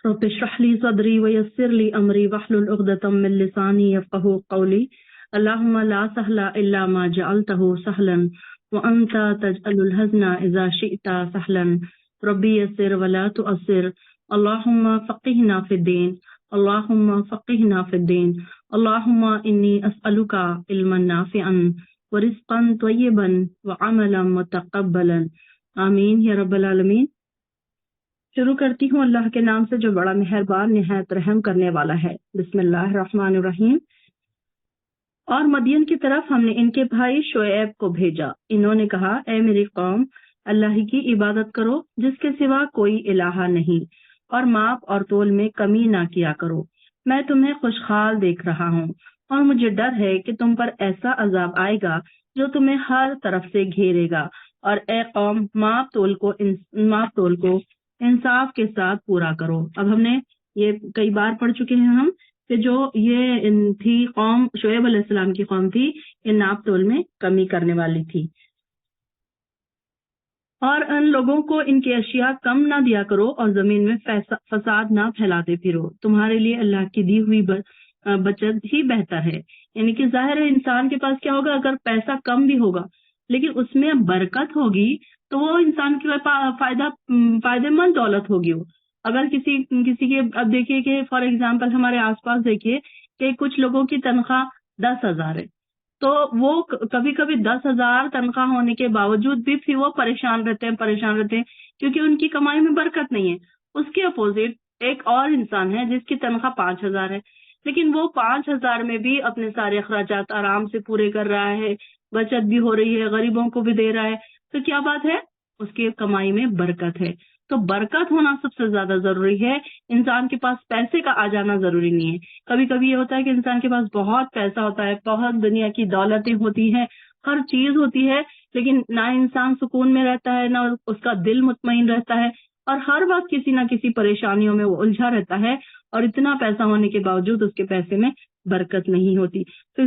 رب اشرح لي صدري ويسر لي أمري واحلل عقدة من لساني يفقهوا قولي اللهم لا سهل إلا ما جعلته سهلا وأنت تجعل الحزن إذا شئت سهلا ربي يسر ولا تؤثر اللهم فقهنا في الدين اللهم فقهنا في الدين اللهم إني أسألك علما نافعا ورزقا طيبا وعملا متقبلا آمین یا رب العالمین۔ شروع کرتی ہوں اللہ کے نام سے جو بڑا مہربان نہایت رحم کرنے والا ہے۔ بسم اللہ الرحمن الرحیم۔ اور مدین کی طرف ہم نے ان کے بھائی شعیب کو بھیجا، انہوں نے کہا اے میری قوم، اللہ ہی کی عبادت کرو جس کے سوا کوئی الہ نہیں، اور ماپ اور تول میں کمی نہ کیا کرو، میں تمہیں خوشحال دیکھ رہا ہوں اور مجھے ڈر ہے کہ تم پر ایسا عذاب آئے گا جو تمہیں ہر طرف سے گھیرے گا، اور اے قوم ماپ تول کو انصاف کے ساتھ پورا کرو۔ اب ہم نے یہ کئی بار پڑھ چکے ہیں ہم کہ جو یہ تھی قوم شعیب علیہ السلام کی قوم تھی، یہ ناپ تول میں کمی کرنے والی تھی، اور ان لوگوں کو ان کی اشیاء کم نہ دیا کرو اور زمین میں فساد نہ پھیلاتے پھرو، تمہارے لیے اللہ کی دی ہوئی بچت ہی بہتر ہے۔ یعنی کہ ظاہر ہے انسان کے پاس کیا ہوگا، اگر پیسہ کم بھی ہوگا لیکن اس میں برکت ہوگی تو وہ انسان کے فائدہ مند دولت ہوگی۔ وہ اگر کسی کے اب دیکھیے کہ فار ایگزامپل ہمارے آس پاس دیکھیے کہ کچھ لوگوں کی تنخواہ 10,000 ہے، تو وہ کبھی کبھی 10,000 تنخواہ ہونے کے باوجود بھی پھر وہ پریشان رہتے ہیں کیونکہ ان کی کمائی میں برکت نہیں ہے۔ اس کے اپوزٹ ایک اور انسان ہے جس کی تنخواہ 5,000 ہے، لیکن وہ 5,000 میں بھی اپنے سارے اخراجات آرام سے پورے کر رہا ہے، بچت بھی ہو رہی ہے، غریبوں کو بھی دے رہا ہے، تو کیا بات ہے، اس کی کمائی میں برکت ہے۔ تو برکت ہونا سب سے زیادہ ضروری ہے، انسان کے پاس پیسے کا آ جانا ضروری نہیں ہے۔ کبھی کبھی یہ ہوتا ہے کہ انسان کے پاس بہت پیسہ ہوتا ہے، بہت دنیا کی دولتیں ہوتی ہیں، ہر چیز ہوتی ہے، لیکن نہ انسان سکون میں رہتا ہے، نہ اس کا دل مطمئن رہتا ہے، اور ہر وقت کسی نہ کسی پریشانیوں میں وہ الجھا رہتا ہے، اور اتنا پیسہ ہونے کے باوجود اس کے پیسے میں برکت نہیں ہوتی۔ تو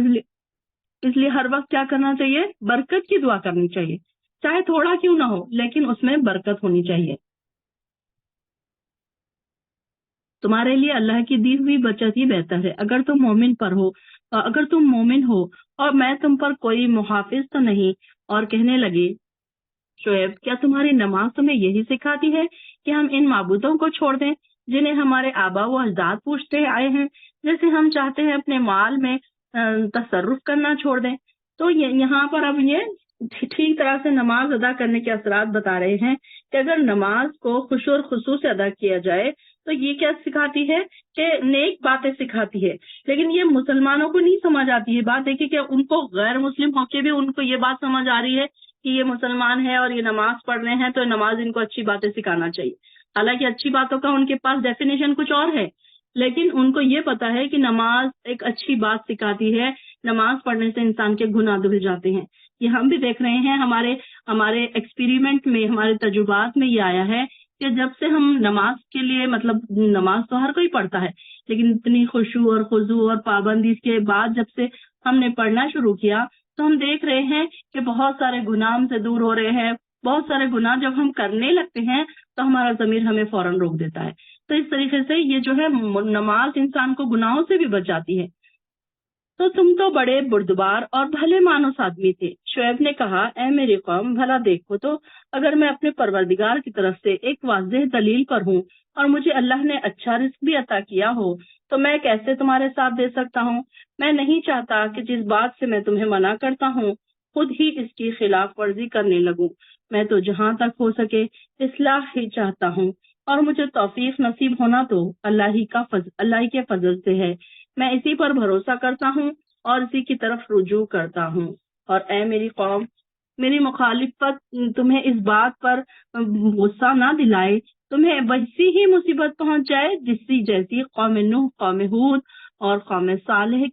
اس لیے ہر وقت کیا کرنا چاہیے، برکت کی دعا کرنی چاہیے، چاہے تھوڑا کیوں نہ ہو لیکن اس میں برکت ہونی چاہیے۔ تمہارے لیے اللہ کی دی ہوئی بچت ہی بہتر ہے اگر تم مومن ہو اور میں تم پر کوئی محافظ تو نہیں۔ اور کہنے لگے شعیب، کیا تمہاری نماز تمہیں یہی سکھاتی ہے کہ ہم ان معبودوں کو چھوڑ دیں جنہیں ہمارے آبا و اجداد پوچھتے آئے ہیں، جیسے ہم چاہتے ہیں اپنے مال میں تصرف کرنا چھوڑ دیں؟ تو یہاں پر اب یہ ٹھیک طرح سے نماز ادا کرنے کے اثرات بتا رہے ہیں کہ اگر نماز کو خوشو اور خصوص سے ادا کیا جائے تو یہ کیا سکھاتی ہے کہ نیک باتیں سکھاتی ہے، لیکن یہ مسلمانوں کو نہیں سمجھ آتی ہے۔ بات دیکھیے کہ ان کو غیر مسلم ہو کے بھی ان کو یہ بات سمجھ آ رہی ہے کہ یہ مسلمان ہے اور یہ نماز پڑھ رہے ہیں تو نماز ان کو اچھی باتیں سکھانا چاہیے۔ حالانکہ اچھی باتوں کا ان کے پاس ڈیفینیشن کچھ اور ہے، لیکن ان کو یہ پتا ہے کہ نماز ایک اچھی بات سکھاتی ہے، نماز پڑھنے سے انسان کے گناہ دھل جاتے ہیں۔ یہ ہم بھی دیکھ رہے ہیں، ہمارے ایکسپیریمنٹ میں، ہمارے تجربات میں یہ آیا ہے کہ جب سے ہم نماز کے لیے نماز تو ہر کوئی پڑھتا ہے، لیکن اتنی خشوع اور خضوع اور پابندی کے بعد جب سے ہم نے پڑھنا شروع کیا تو ہم دیکھ رہے ہیں کہ بہت سارے گناہ ہم سے دور ہو رہے ہیں۔ بہت سارے گناہ جب ہم کرنے لگتے ہیں تو ہمارا ضمیر ہمیں فوراً روک دیتا ہے۔ تو اس طریقے سے یہ جو ہے نماز انسان کو گناہوں سے بھی بچاتی ہے۔ تو تم تو بڑے بردبار اور بھلے مانوس آدمی تھے۔ شعیب نے کہا اے میری قوم، بھلا دیکھو تو اگر میں اپنے پروردگار کی طرف سے ایک واضح دلیل پر ہوں اور مجھے اللہ نے اچھا رزق بھی عطا کیا ہو تو میں کیسے تمہارے ساتھ دے سکتا ہوں؟ میں نہیں چاہتا کہ جس بات سے میں تمہیں منع کرتا ہوں خود ہی اس کی خلاف ورزی کرنے لگوں۔ میں تو جہاں تک ہو سکے اصلاح ہی چاہتا ہوں، اور مجھے توفیق نصیب ہونا تو اللہ ہی کے فضل سے ہے۔ میں اسی پر بھروسہ کرتا ہوں اور اسی کی طرف رجوع کرتا ہوں۔ اور اے میری قوم، میری مخالفت تمہیں اس بات پر غصہ نہ دلائے، تمہیں ویسی ہی مصیبت پہنچ جائے جیسی قوم نوح، قوم ہود اور قوم صالح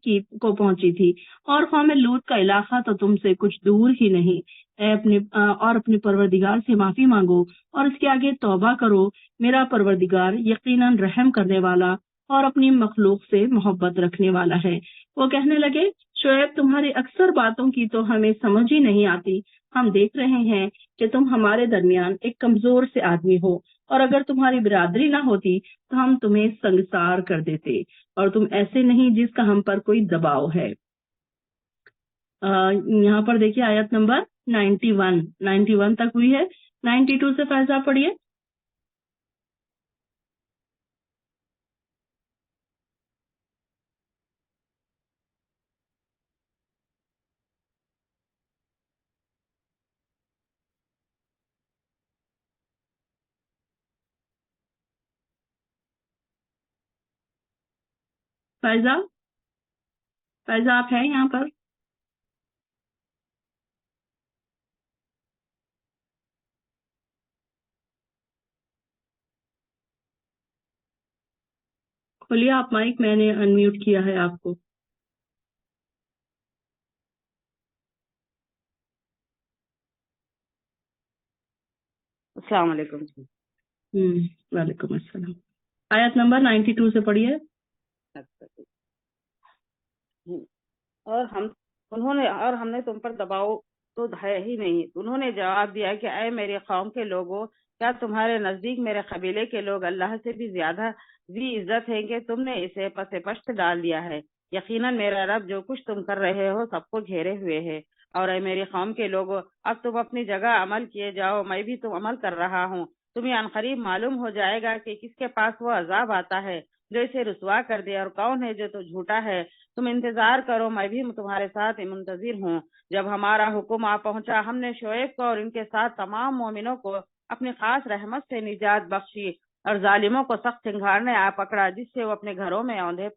کو پہنچی تھی، اور قوم لوط کا علاقہ تو تم سے کچھ دور ہی نہیں۔ اپنے پروردگار سے معافی مانگو اور اس کے آگے توبہ کرو، میرا پروردگار یقیناً رحم کرنے والا اور اپنی مخلوق سے محبت رکھنے والا ہے۔ وہ کہنے لگے شعیب، تمہاری اکثر باتوں کی تو ہمیں سمجھ ہی نہیں آتی، ہم دیکھ رہے ہیں کہ تم ہمارے درمیان ایک کمزور سے آدمی ہو اور اگر تمہاری برادری نہ ہوتی تو ہم تمہیں سنگسار کر دیتے، اور تم ایسے نہیں جس کا ہم پر کوئی دباؤ ہے۔ یہاں پر دیکھیے آیت نمبر 91 تک ہوئی ہے۔ 92 سے فیضا پڑھیے۔ فیضا آپ ہیں یہاں پر؟ کھولیے آپ مائک، میں نے انمیوٹ کیا ہے آپ کو۔ السلام علیکم۔ وعلیکم السلام۔ آیت نمبر 92 سے پڑھیے۔ اور ہم نے تم پر دباؤ تو ہے ہی نہیں۔ انہوں نے جواب دیا کہ اے میری قوم کے لوگوں، کیا تمہارے نزدیک میرے قبیلے کے لوگ اللہ سے بھی زیادہ ذی عزت ہیں کہ تم نے اسے پس پشت ڈال دیا ہے؟ یقیناً میرا رب جو کچھ تم کر رہے ہو سب کو گھیرے ہوئے ہے۔ اور اے میری قوم کے لوگوں، اب تم اپنی جگہ عمل کیے جاؤ، میں بھی تم عمل کر رہا ہوں۔ تمہیں عنقریب معلوم ہو جائے گا کہ کس کے پاس وہ عذاب آتا ہے جو اسے رسوا کر دے، اور کون ہے جو تو جھوٹا ہے۔ تم انتظار کرو، میں بھی تمہارے ساتھ منتظر ہوں۔ جب ہمارا حکم آ پہنچا، ہم نے شعیب کو اور ان کے ساتھ تمام مومنوں کو اپنی خاص رحمت سے نجات بخشی، اور ظالموں کو سخت سنگھارنے آ پکڑا، جس سے وہ اپنے گھروں میں اوندھے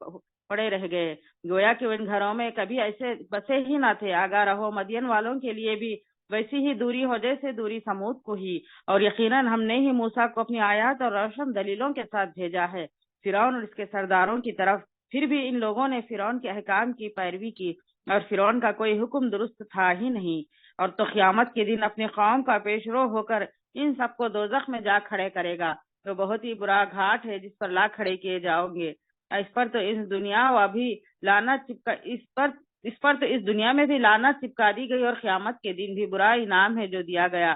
پڑے رہ گئے، گویا کہ ان گھروں میں کبھی ایسے بسے ہی نہ تھے۔ آگاہ رہو، مدین والوں کے لیے بھی ویسی ہی دوری ہو جیسے دوری سمود کو ہی، اور یقیناً ہم نے ہی موسیٰ کو اپنی آیات اور روشن دلیلوں کے ساتھ بھیجا ہے فرعون اور اس کے سرداروں کی طرف۔ پھر بھی ان لوگوں نے فرعون کے احکام کی پیروی کی، اور فرعون کا کوئی حکم درست تھا ہی نہیں۔ اور تو قیامت کے دن اپنی قوم کا پیش رو ہو کر ان سب کو دوزخ میں جا کھڑے کرے گا، جو بہت ہی برا گھاٹ ہے جس پر لا کھڑے کیے جاؤ گے۔ اس پر تو اس دنیا و ابھی لعنت چپکا اس پر تو اس دنیا میں بھی لعنت چپکا دی گئی، اور قیامت کے دن بھی برا انعام ہے جو دیا گیا۔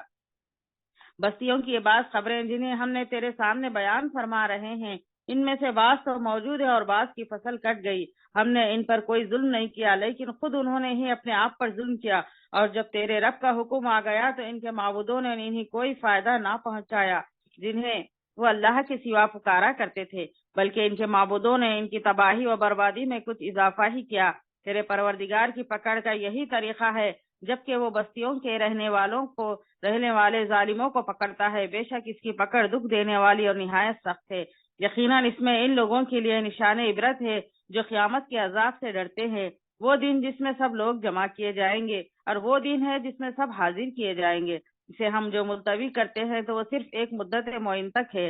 بستیوں کی یہ بعض خبریں جنہیں ہم نے تیرے سامنے بیان فرما رہے ہیں، ان میں سے بعض تو موجود ہے اور بعض کی فصل کٹ گئی۔ ہم نے ان پر کوئی ظلم نہیں کیا، لیکن خود انہوں نے ہی اپنے آپ پر ظلم کیا۔ اور جب تیرے رب کا حکم آ گیا تو ان کے معبودوں نے انہیں کوئی فائدہ نہ پہنچایا جنہیں وہ اللہ کے سوا پکارا کرتے تھے، بلکہ ان کے معبودوں نے ان کی تباہی و بربادی میں کچھ اضافہ ہی کیا۔ تیرے پروردگار کی پکڑ کا یہی طریقہ ہے، جبکہ وہ بستیوں کے رہنے والے ظالموں کو پکڑتا ہے۔ بے شک اس کی پکڑ دکھ دینے والی اور نہایت سخت ہے۔ یقیناً اس میں ان لوگوں کے لیے نشان عبرت ہے جو قیامت کے عذاب سے ڈرتے ہیں۔ وہ دن جس میں سب لوگ جمع کیے جائیں گے، اور وہ دن ہے جس میں سب حاضر کیے جائیں گے۔ اسے ہم جو ملتوی کرتے ہیں تو وہ صرف ایک مدت معین تک ہے۔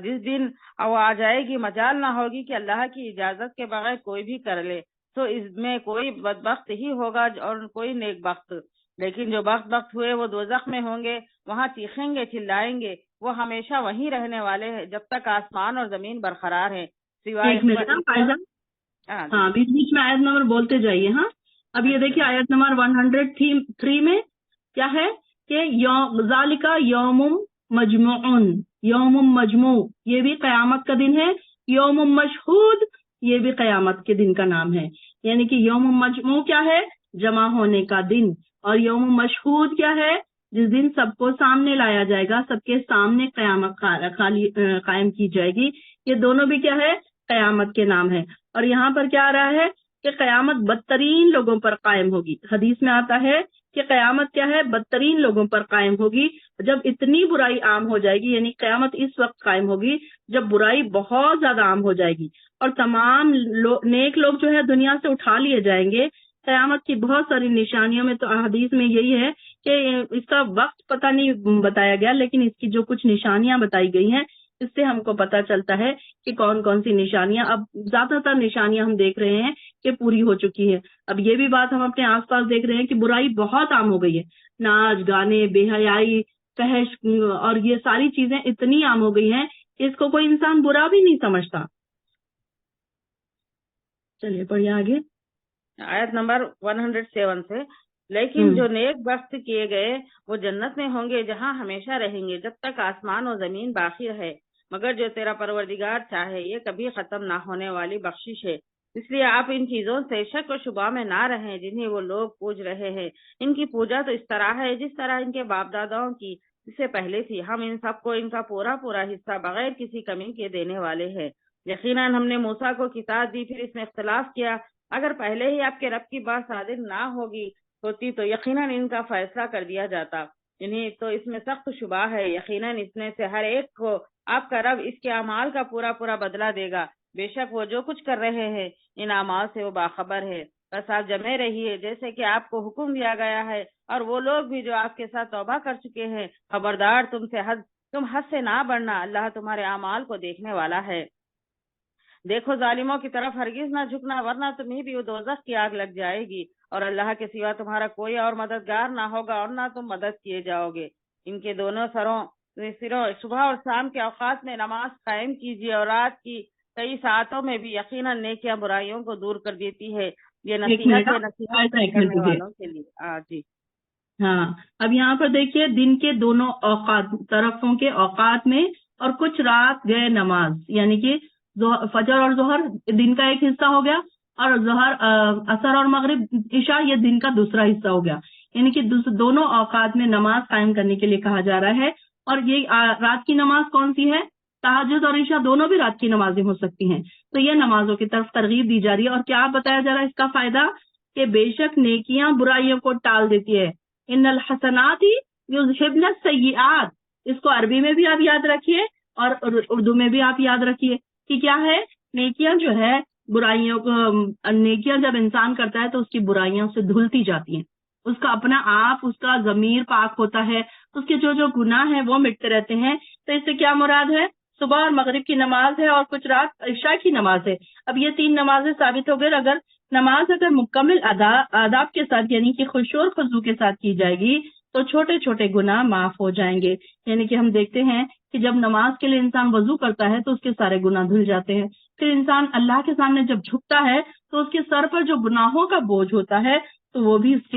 جس دن وہ آ جائے گی، مجال نہ ہوگی کہ اللہ کی اجازت کے بغیر کوئی بھی کر لے، تو اس میں کوئی بدبخت ہی ہوگا اور کوئی نیک بخت۔ لیکن جو بخت ہوئے وہ دوزخ میں ہوں گے، وہاں چیخیں گے، چلائیں گے، وہ ہمیشہ وہیں رہنے والے ہیں جب تک آسمان اور زمین برقرار ہیں، سوائے ہاں بیچ بیچ میں آیت نمبر بولتے جائیے۔ ہاں اب یہ دیکھیے آیت نمبر 103 میں کیا ہے کہ ذالک یوم مجموعن، یوم مجموع یہ بھی قیامت کا دن ہے، یوم مشہود یہ بھی قیامت کے دن کا نام ہے۔ یعنی کہ یوم مجموع کیا ہے؟ جمع ہونے کا دن، اور یوم مشہود کیا ہے؟ جس دن سب کو سامنے لایا جائے گا، سب کے سامنے قیامت قائم کی جائے گی۔ یہ دونوں بھی کیا ہے؟ قیامت کے نام ہے۔ اور یہاں پر کیا آ رہا ہے کہ قیامت بدترین لوگوں پر قائم ہوگی۔ حدیث میں آتا ہے کہ قیامت کیا ہے؟ بدترین لوگوں پر قائم ہوگی، جب اتنی برائی عام ہو جائے گی۔ یعنی قیامت اس وقت قائم ہوگی جب برائی بہت زیادہ عام ہو جائے گی، اور تمام نیک لوگ جو ہے دنیا سے اٹھا لیے جائیں گے۔ قیامت کی بہت ساری نشانیوں میں تو حدیث میں یہی ہے کہ اس کا وقت پتہ نہیں بتایا گیا، لیکن اس کی جو کچھ نشانیاں بتائی گئی ہیں اس سے ہم کو پتہ چلتا ہے کہ کون کون سی نشانیاں، اب زیادہ تر نشانیاں ہم دیکھ رہے ہیں کہ پوری ہو چکی ہے۔ اب یہ بھی بات ہم اپنے آس پاس دیکھ رہے ہیں کہ برائی بہت عام ہو گئی ہے، ناچ گانے، بے حیائی، فحش، اور یہ ساری چیزیں اتنی عام ہو گئی ہیں کہ اس کو کوئی انسان برا بھی نہیں سمجھتا۔ چلیے پڑھیے آگے۔ آیت نمبر 107 سے لیکن جو نیک بخت کیے گئے وہ جنت میں ہوں گے جہاں ہمیشہ رہیں گے جب تک آسمان و زمین باقی رہے، مگر جو تیرا پروردگار چاہے، یہ کبھی ختم نہ ہونے والی بخشش ہے۔ اس لیے آپ ان چیزوں سے شک و شبہ میں نہ رہیں جنہیں وہ لوگ پوج رہے ہیں۔ ان کی پوجا تو اس طرح ہے جس طرح ان کے باپ داداؤں کی اس سے پہلے تھی۔ ہم ان سب کو ان کا پورا حصہ بغیر کسی کمی کے دینے والے ہیں۔ یقیناً ہم نے موسیٰ کو کتاب دی، پھر اس میں اختلاف کیا۔ اگر پہلے ہی آپ کے رب کی بات صادق نہ ہوتی تو یقیناً ان کا فیصلہ کر دیا جاتا۔ انہیں تو اس میں سخت شبہ ہے۔ یقیناً اس میں سے ہر ایک کو آپ کا رب اس کے اعمال کا پورا بدلہ دے گا۔ بے شک وہ جو کچھ کر رہے ہیں ان اعمال سے وہ باخبر ہے۔ بس آپ جمے رہیے جیسے کہ آپ کو حکم دیا گیا ہے، اور وہ لوگ بھی جو آپ کے ساتھ توبہ کر چکے ہیں۔ خبردار تم حد سے نہ بڑھنا، اللہ تمہارے اعمال کو دیکھنے والا ہے۔ دیکھو ظالموں کی طرف ہرگز نہ جھکنا، ورنہ تمہیں بھی وہ دوزخ کی آگ لگ جائے گی، اور اللہ کے سوا تمہارا کوئی اور مددگار نہ ہوگا، اور نہ تم مدد کیے جاؤ گے۔ ان کے دونوں سروں صبح اور شام کے اوقات میں نماز قائم کیجیے، اور رات کی کئی ساعتوں میں بھی۔ یقیناً نیکیاں برائیوں کو دور کر دیتی ہے۔ یہ نصیحت ہے نصیحت کرنے والوں کے لیے۔ جی ہاں، اب یہاں پر دیکھیے دن کے دونوں اوقات، طرفوں کے اوقات میں، اور کچھ رات گئے نماز، یعنی کہ فجر اور ظہر دن کا ایک حصہ ہو گیا، اور ظہر عصر اور مغرب عشاء یہ دن کا دوسرا حصہ ہو گیا، یعنی کہ دونوں اوقات میں نماز قائم کرنے کے لیے کہا جا رہا ہے۔ اور یہ رات کی نماز کون سی ہے؟ تہجد اور عشاء دونوں بھی رات کی نمازیں ہو سکتی ہیں، تو یہ نمازوں کی طرف ترغیب دی جا رہی ہے۔ اور کیا بتایا جا رہا ہے اس کا فائدہ؟ کہ بے شک نیکیاں برائیوں کو ٹال دیتی ہے۔ ان الحسنات یذہبن السیئات، اس کو عربی میں بھی آپ یاد رکھیے اور اردو میں بھی آپ یاد رکھیے کہ کیا ہے، نیکیاں جو ہے برائیوں کو، نیکیاں جب انسان کرتا ہے تو اس کی برائیوں سے دھلتی جاتی ہیں، اس کا اپنا آپ، اس کا ضمیر پاک ہوتا ہے، اس کے جو گناہ ہیں وہ مٹتے رہتے ہیں۔ تو اس سے کیا مراد ہے؟ صبح اور مغرب کی نماز ہے، اور کچھ رات عشاء کی نماز ہے۔ اب یہ تین نمازیں ثابت ہو گئے۔ اگر مکمل آداب کے ساتھ، یعنی کہ خشوع اور خضوع کے ساتھ کی جائے گی تو چھوٹے چھوٹے گناہ معاف ہو جائیں گے۔ یعنی کہ ہم دیکھتے ہیں کہ جب نماز کے لیے انسان وضو کرتا ہے تو اس کے سارے گناہ دھل جاتے ہیں۔ پھر انسان اللہ کے سامنے جب جھکتا ہے تو اس کے سر پر جو گناہوں کا بوجھ ہوتا ہے تو وہ بھی اس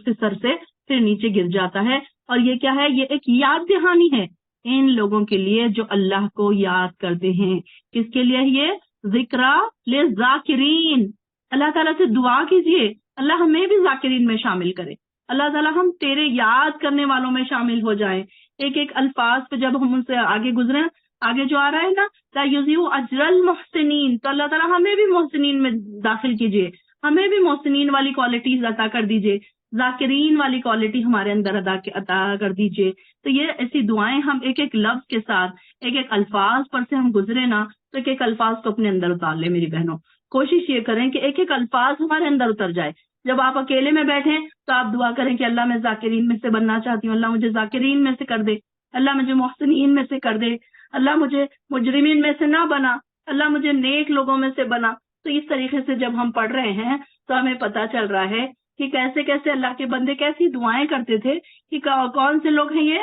کے سر سے پھر نیچے گر جاتا ہے۔ اور یہ کیا ہے؟ یہ ایک یاد دہانی ہے ان لوگوں کے لیے جو اللہ کو یاد کرتے ہیں۔ کس کے لیے یہ ذکرى للذاکرین؟ اللہ تعالیٰ سے دعا کیجئے اللہ ہمیں بھی ذاکرین میں شامل کرے، اللہ تعالیٰ ہم تیرے یاد کرنے والوں میں شامل ہو جائیں۔ ایک ایک الفاظ پہ جب ہم ان سے آگے گزریں، آگے جو آ رہا ہے نا لا یضیع اجر المحسنین، تو اللہ تعالیٰ ہمیں بھی محسنین میں داخل کیجئے، ہمیں بھی محسنین والی کوالٹیز عطا کر دیجئے، ذاکرین والی کوالٹی ہمارے اندر عطا کر دیجئے۔ تو یہ ایسی دعائیں ہم ایک ایک لفظ کے ساتھ، ایک ایک الفاظ پر سے ہم گزرے نا، تو ایک ایک الفاظ کو اپنے اندر اتار لیں میری بہنوں۔ کوشش یہ کریں کہ ایک ایک الفاظ ہمارے اندر اتر جائے۔ جب آپ اکیلے میں بیٹھیں تو آپ دعا کریں کہ اللہ میں ذاکرین میں سے بننا چاہتی ہوں، اللہ مجھے ذاکرین میں سے کر دے، اللہ مجھے محسنین میں سے کر دے، اللہ مجھے مجرمین میں سے نہ بنا، اللہ مجھے نیک لوگوں میں سے بنا۔ تو اس طریقے سے جب ہم پڑھ رہے ہیں تو ہمیں پتہ چل رہا ہے کہ کیسے کیسے اللہ کے بندے کیسی دعائیں کرتے تھے، کہ کون سے لوگ ہیں یہ،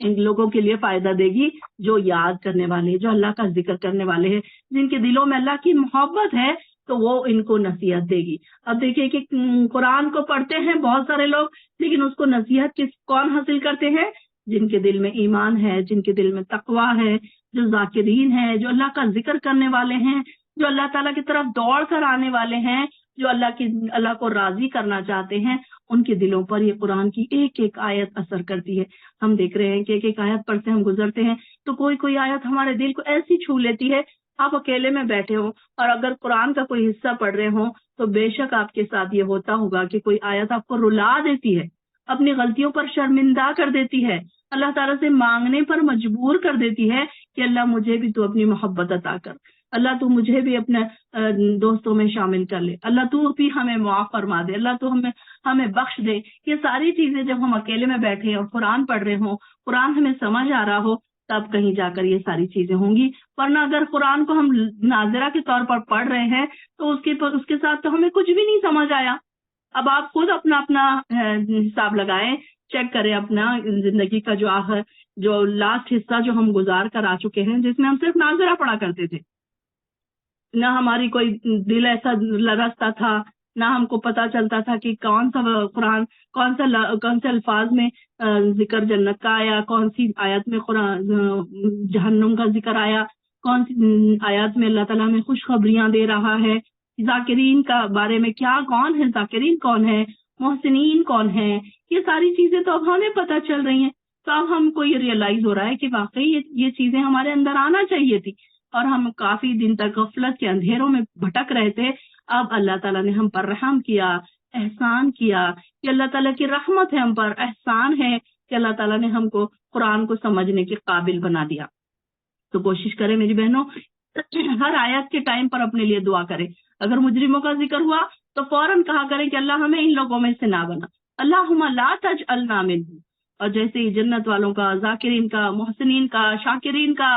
ان لوگوں کے لیے فائدہ دے گی جو یاد کرنے والے، جو اللہ کا ذکر کرنے والے ہیں، جن کے دلوں میں اللہ کی محبت ہے تو وہ ان کو نصیحت دے گی۔ اب دیکھیں کہ قرآن کو پڑھتے ہیں بہت سارے لوگ، لیکن اس کو نصیحت کون حاصل کرتے ہیں؟ جن کے دل میں ایمان ہے، جن کے دل میں تقوی ہے، جو ذاکرین ہیں، جو اللہ کا ذکر کرنے والے ہیں، جو اللہ تعالیٰ کی طرف دوڑ کر آنے والے ہیں، جو اللہ کو راضی کرنا چاہتے ہیں، ان کے دلوں پر یہ قرآن کی ایک ایک آیت اثر کرتی ہے۔ ہم دیکھ رہے ہیں کہ ایک ایک آیت پر سے ہم گزرتے ہیں تو کوئی آیت ہمارے دل کو ایسی چھو لیتی ہے۔ آپ اکیلے میں بیٹھے ہوں اور اگر قرآن کا کوئی حصہ پڑھ رہے ہوں تو بے شک آپ کے ساتھ یہ ہوتا ہوگا کہ کوئی آیت آپ کو رلا دیتی ہے، اپنی غلطیوں پر شرمندہ کر دیتی ہے، اللہ تعالیٰ سے مانگنے پر مجبور کر دیتی ہے کہ اللہ مجھے بھی تو اپنی محبت عطا کر، اللہ تو مجھے بھی اپنے دوستوں میں شامل کر لے، اللہ تو بھی ہمیں معاف فرما دے، اللہ تو ہمیں بخش دے۔ یہ ساری چیزیں جب ہم اکیلے میں بیٹھے اور قرآن پڑھ رہے ہوں، قرآن ہمیں سمجھ آ رہا ہو، تب کہیں جا کر یہ ساری چیزیں ہوں گی۔ ورنہ اگر قرآن کو ہم ناظرہ کے طور پر پڑھ رہے ہیں تو اس کے ساتھ تو ہمیں کچھ بھی نہیں سمجھ آیا۔ اب آپ خود اپنا حساب لگائیں، چیک کریں اپنا زندگی کا جو لاسٹ حصہ جو ہم گزار کر آ چکے ہیں، جس میں ہم صرف ناظرہ پڑھا کرتے تھے، نہ ہماری کوئی دل ایسا لرزتا تھا، نہ ہم کو پتا چلتا تھا کہ کون سا قرآن کون سے الفاظ میں ذکر جنت کا آیا، کون سی آیت میں قرآن جہنم کا ذکر آیا، کون سی آیات میں اللہ تعالیٰ میں خوشخبریاں دے رہا ہے، ذاکرین کا بارے میں کیا، کون ہے ذاکرین، کون ہے محسنین، کون ہے، یہ ساری چیزیں تو اب ہمیں پتہ چل رہی ہیں. تو اب ہم کو یہ ریئلائز ہو رہا ہے کہ واقعی یہ چیزیں ہمارے اندر آنا چاہیے تھی، اور ہم کافی دن تک غفلت کے اندھیروں میں بھٹک رہے تھے. اب اللہ تعالیٰ نے ہم پر رحم کیا، احسان کیا، کہ اللہ تعالیٰ کی رحمت ہے ہم پر، احسان ہے کہ اللہ تعالیٰ نے ہم کو قرآن کو سمجھنے کے قابل بنا دیا. تو کوشش کریں میری بہنوں، ہر آیت کے ٹائم پر اپنے لیے دعا کریں. اگر مجرموں کا ذکر ہوا تو فوراً کہا کریں کہ اللہ ہمیں ان لوگوں میں سے نہ بنا، اللہم لا تجعلنا منہم. اور جیسے ہی جنت والوں کا، ذاکرین کا، محسنین کا، شاکرین کا،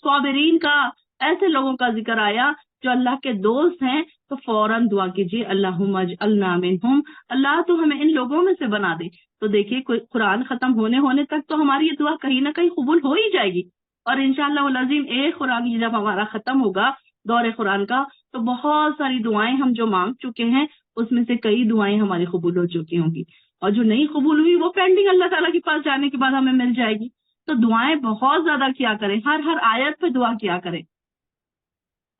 صابرین کا، ایسے لوگوں کا ذکر آیا جو اللہ کے دوست ہیں، تو فوراً دعا کیجیے اللہم اجعلنا منہم، اللہ تو ہمیں ان لوگوں میں سے بنا دے. تو دیکھیے قرآن ختم ہونے تک تو ہماری یہ دعا کہیں نہ کہیں قبول ہو ہی جائے گی. اور انشاءاللہ العظیم ایک قرآن جب ہمارا ختم ہوگا دور قرآن کا، تو بہت ساری دعائیں ہم جو مانگ چکے ہیں اس میں سے کئی دعائیں ہماری قبول ہو چکی ہوں گی، اور جو نہیں قبول ہوئی وہ پینڈنگ اللہ تعالیٰ کے پاس جانے کے بعد ہمیں مل جائے گی. تو دعائیں بہت زیادہ کیا کریں، ہر آیت پہ دعا کیا کریں،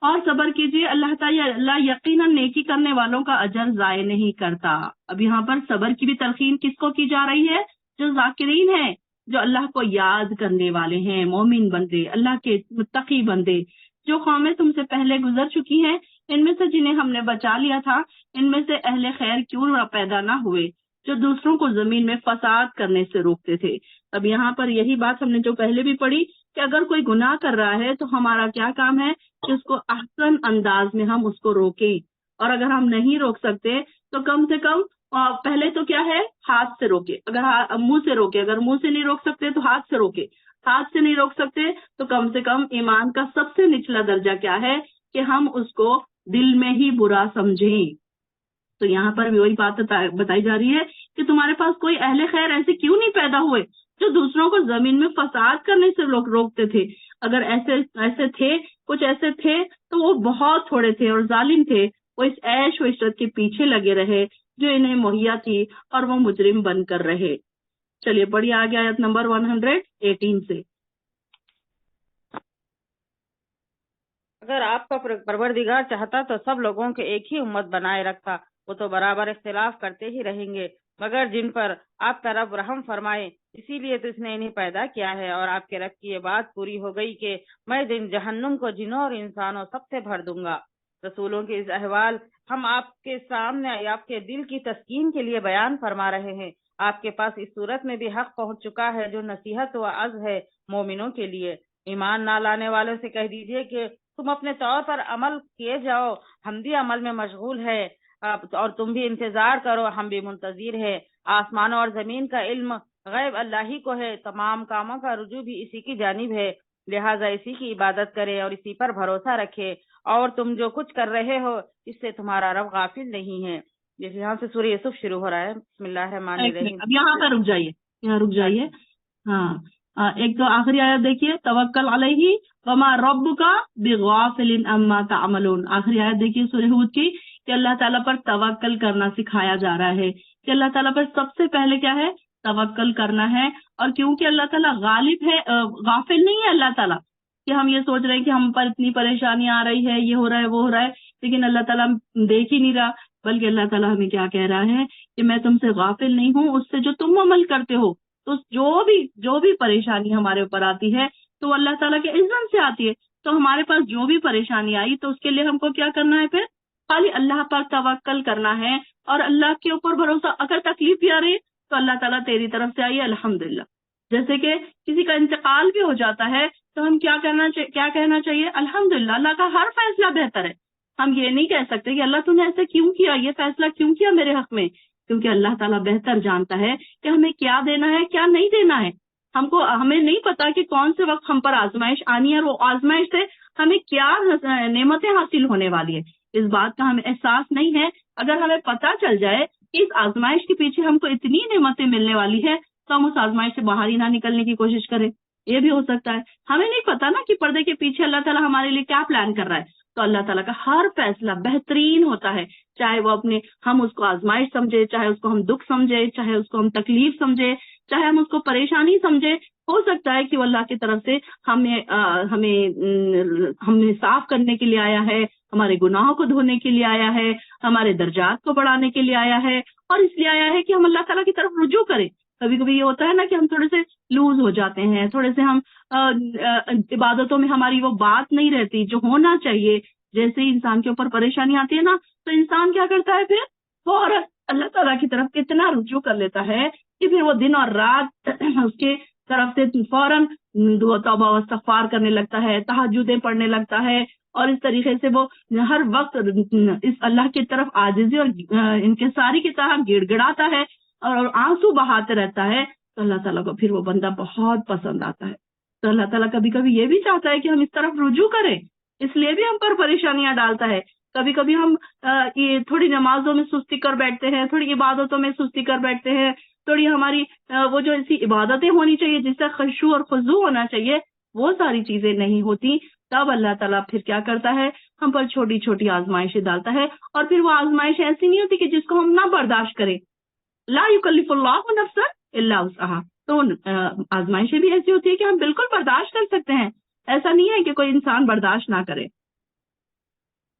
اور صبر کیجیے. اللہ تعالیٰ اللہ یقیناً نیکی کرنے والوں کا اجر ضائع نہیں کرتا. اب یہاں پر صبر کی بھی تلقین کس کو کی جا رہی ہے؟ جو ذاکرین ہیں، جو اللہ کو یاد کرنے والے ہیں، مومن بندے، اللہ کے متقی بندے. جو قومیں تم سے پہلے گزر چکی ہیں، ان میں سے جنہیں ہم نے بچا لیا تھا، ان میں سے اہل خیر کیوں پیدا نہ ہوئے جو دوسروں کو زمین میں فساد کرنے سے روکتے تھے. اب یہاں پر یہی بات ہم نے جو پہلے بھی پڑھی کہ اگر کوئی گناہ کر رہا ہے تو ہمارا کیا کام ہے کہ اس کو احسن انداز میں ہم اس کو روکیں. اور اگر ہم نہیں روک سکتے تو کم سے کم پہلے تو کیا ہے، ہاتھ سے روکے، اگر منہ سے روکے، اگر منہ سے نہیں روک سکتے تو ہاتھ سے روکے، ہاتھ سے نہیں روک سکتے تو کم سے کم ایمان کا سب سے نچلا درجہ کیا ہے کہ ہم اس کو دل میں ہی برا سمجھیں. تو یہاں پر بھی وہی بات بتائی جا رہی ہے کہ تمہارے پاس کوئی اہل خیر ایسے کیوں نہیں پیدا ہوئے جو دوسروں کو زمین میں فساد کرنے سے لوگ روکتے تھے. اگر ایسے تھے، کچھ ایسے تھے تو وہ بہت تھوڑے تھے اور ظالم تھے. وہ اس عیش و عشرت کے پیچھے لگے رہے جو انہیں مہیا تھی، اور وہ مجرم بن کر رہے. چلیے پڑھیے آگے آیت نمبر 118 سے. اگر آپ کا پروردگار چاہتا تو سب لوگوں کے ایک ہی امت بنائے رکھتا، وہ تو برابر اختلاف کرتے ہی رہیں گے، مگر جن پر آپ کا رب رحم فرمائے اسی لیے تو اس نے انہیں پیدا کیا ہے. اور آپ کے رب کی یہ بات پوری ہو گئی کہ میں دن جہنم کو جنوں اور انسانوں سب سے بھر دوں گا. رسولوں کے اس احوال ہم آپ کے سامنے آپ کے دل کی تسکین کے لیے بیان فرما رہے ہیں. آپ کے پاس اس صورت میں بھی حق پہنچ چکا ہے جو نصیحت و عظ ہے مومنوں کے لیے. ایمان نہ لانے والوں سے کہہ دیجئے کہ تم اپنے طور پر عمل کیے جاؤ، ہم بھی عمل میں مشغول ہے، اور تم بھی انتظار کرو، ہم بھی منتظر ہے. آسمانوں اور زمین کا علم غیب اللہ ہی کو ہے، تمام کاموں کا رجوع بھی اسی کی جانب ہے، لہٰذا اسی کی عبادت کرے اور اسی پر بھروسہ رکھے. اور تم جو کچھ کر رہے ہو اس سے تمہارا رب غافل نہیں ہے. جیسے یہاں سے سورہ یوسف شروع ہو رہا ہے. بسم اللہ الرحمن الرحیم. اب یہاں پر رک جائیے. ہاں، ایک تو آخری آیت دیکھیے، توکل علیہ وما ربک بغافل عما تعملون. آخری آیت دیکھیے سورہ ہود کی کہ اللہ تعالیٰ پر توکل کرنا سکھایا جا رہا ہے کہ اللہ تعالیٰ پر سب سے پہلے کیا ہے، توکل کرنا ہے. اور کیونکہ اللہ تعالیٰ غالب ہے، غافل نہیں ہے اللہ تعالیٰ کہ ہم یہ سوچ رہے ہیں کہ ہم پر اتنی پریشانی آ رہی ہے، یہ ہو رہا ہے، وہ ہو رہا ہے، لیکن اللہ تعالیٰ دیکھ ہی نہیں رہا. بلکہ اللہ تعالیٰ ہمیں کیا کہہ رہا ہے کہ میں تم سے غافل نہیں ہوں اس سے جو تم عمل کرتے ہو. تو جو بھی پریشانی ہمارے اوپر آتی ہے تو اللہ تعالیٰ کے اذن سے آتی ہے. تو ہمارے پاس جو بھی پریشانی آئی تو اس کے لیے ہم کو کیا کرنا ہے، پھر خالی اللہ پر توکل کرنا ہے اور اللہ کے اوپر بھروسہ. اگر تکلیف بھی آ رہی ہے تو اللہ تعالیٰ تیری طرف سے آئی ہے الحمدللہ. جیسے کہ کسی کا انتقال بھی ہو جاتا ہے تو ہم کیا کہنا چاہیے، الحمدللہ، اللہ کا ہر فیصلہ بہتر ہے. ہم یہ نہیں کہہ سکتے کہ اللہ تو نے ایسے کیوں کیا، یہ فیصلہ کیوں کیا میرے حق میں، کیونکہ اللہ تعالیٰ بہتر جانتا ہے کہ ہمیں کیا دینا ہے کیا نہیں دینا ہے. ہمیں نہیں پتا کہ کون سے وقت ہم پر آزمائش آنی ہے، اور وہ آزمائش سے ہمیں کیا نعمتیں حاصل ہونے والی ہے اس بات کا ہمیں احساس نہیں ہے. اگر ہمیں پتا چل جائے کہ اس آزمائش کے پیچھے ہم کو اتنی نعمتیں ملنے والی ہے تو ہم اس آزمائش سے باہر ہی نہ نکلنے کی کوشش کریں. یہ بھی ہو سکتا ہے. ہمیں نہیں پتا نا کہ پردے کے پیچھے اللہ تعالیٰ ہمارے لیے کیا پلان کر رہا ہے. تو اللہ تعالیٰ کا ہر فیصلہ بہترین ہوتا ہے، چاہے وہ ہم اس کو آزمائش سمجھے، چاہے اس کو ہم دکھ سمجھے، چاہے اس کو ہم تکلیف سمجھے، چاہے ہم اس کو پریشانی سمجھے، ہو سکتا ہے کہ وہ اللہ کی طرف سے ہمیں صاف کرنے کے لیے آیا ہے، ہمارے گناہوں کو دھونے کے لیے آیا ہے، ہمارے درجات کو بڑھانے کے لیے آیا ہے، اور اس لیے آیا ہے کہ ہم اللہ تعالیٰ کی طرف رجوع کریں۔ کبھی کبھی یہ ہوتا ہے نا کہ ہم تھوڑے سے لوز ہو جاتے ہیں، تھوڑے سے ہم عبادتوں میں ہماری وہ بات نہیں رہتی جو ہونا چاہیے۔ جیسے ہی انسان کے اوپر پریشانی آتی ہے نا، تو انسان کیا کرتا ہے، پھر فوراً اللہ تعالیٰ کی طرف اتنا رجوع کر لیتا ہے کہ پھر وہ دن اور رات اس کے طرف سے فوراً توبہ و استغفار کرنے لگتا ہے، تہجدیں پڑھنے لگتا ہے، اور اس طریقے سے وہ ہر وقت اس اللہ کی طرف عاجزی اور انکساری کی طرح گڑ گڑاتا ہے اور آنسو بہاتے رہتا ہے، تو اللہ تعالیٰ کو پھر وہ بندہ بہت پسند آتا ہے۔ تو اللہ تعالیٰ کبھی کبھی یہ بھی چاہتا ہے کہ ہم اس طرف رجوع کریں، اس لیے بھی ہم پر پریشانیاں ڈالتا ہے۔ کبھی کبھی ہم یہ تھوڑی نمازوں میں سستی کر بیٹھتے ہیں، تھوڑی عبادتوں میں سستی کر بیٹھتے ہیں، تھوڑی ہماری وہ جو ایسی عبادتیں ہونی چاہیے جس سے خشوع اور خضوع ہونا چاہیے، وہ ساری چیزیں نہیں ہوتی، تب اللہ تعالیٰ پھر کیا کرتا ہے، ہم پر چھوٹی چھوٹی آزمائشیں ڈالتا ہے، اور پھر وہ آزمائش ایسی نہیں ہوتی کہ جس کو ہم نہ برداشت کریں۔ لا یکلف اللہ نفسا الا وسعہا، تو آزمائشیں بھی ایسی ہوتی ہے کہ ہم بالکل برداشت کر سکتے ہیں، ایسا نہیں ہے کہ کوئی انسان برداشت نہ کرے۔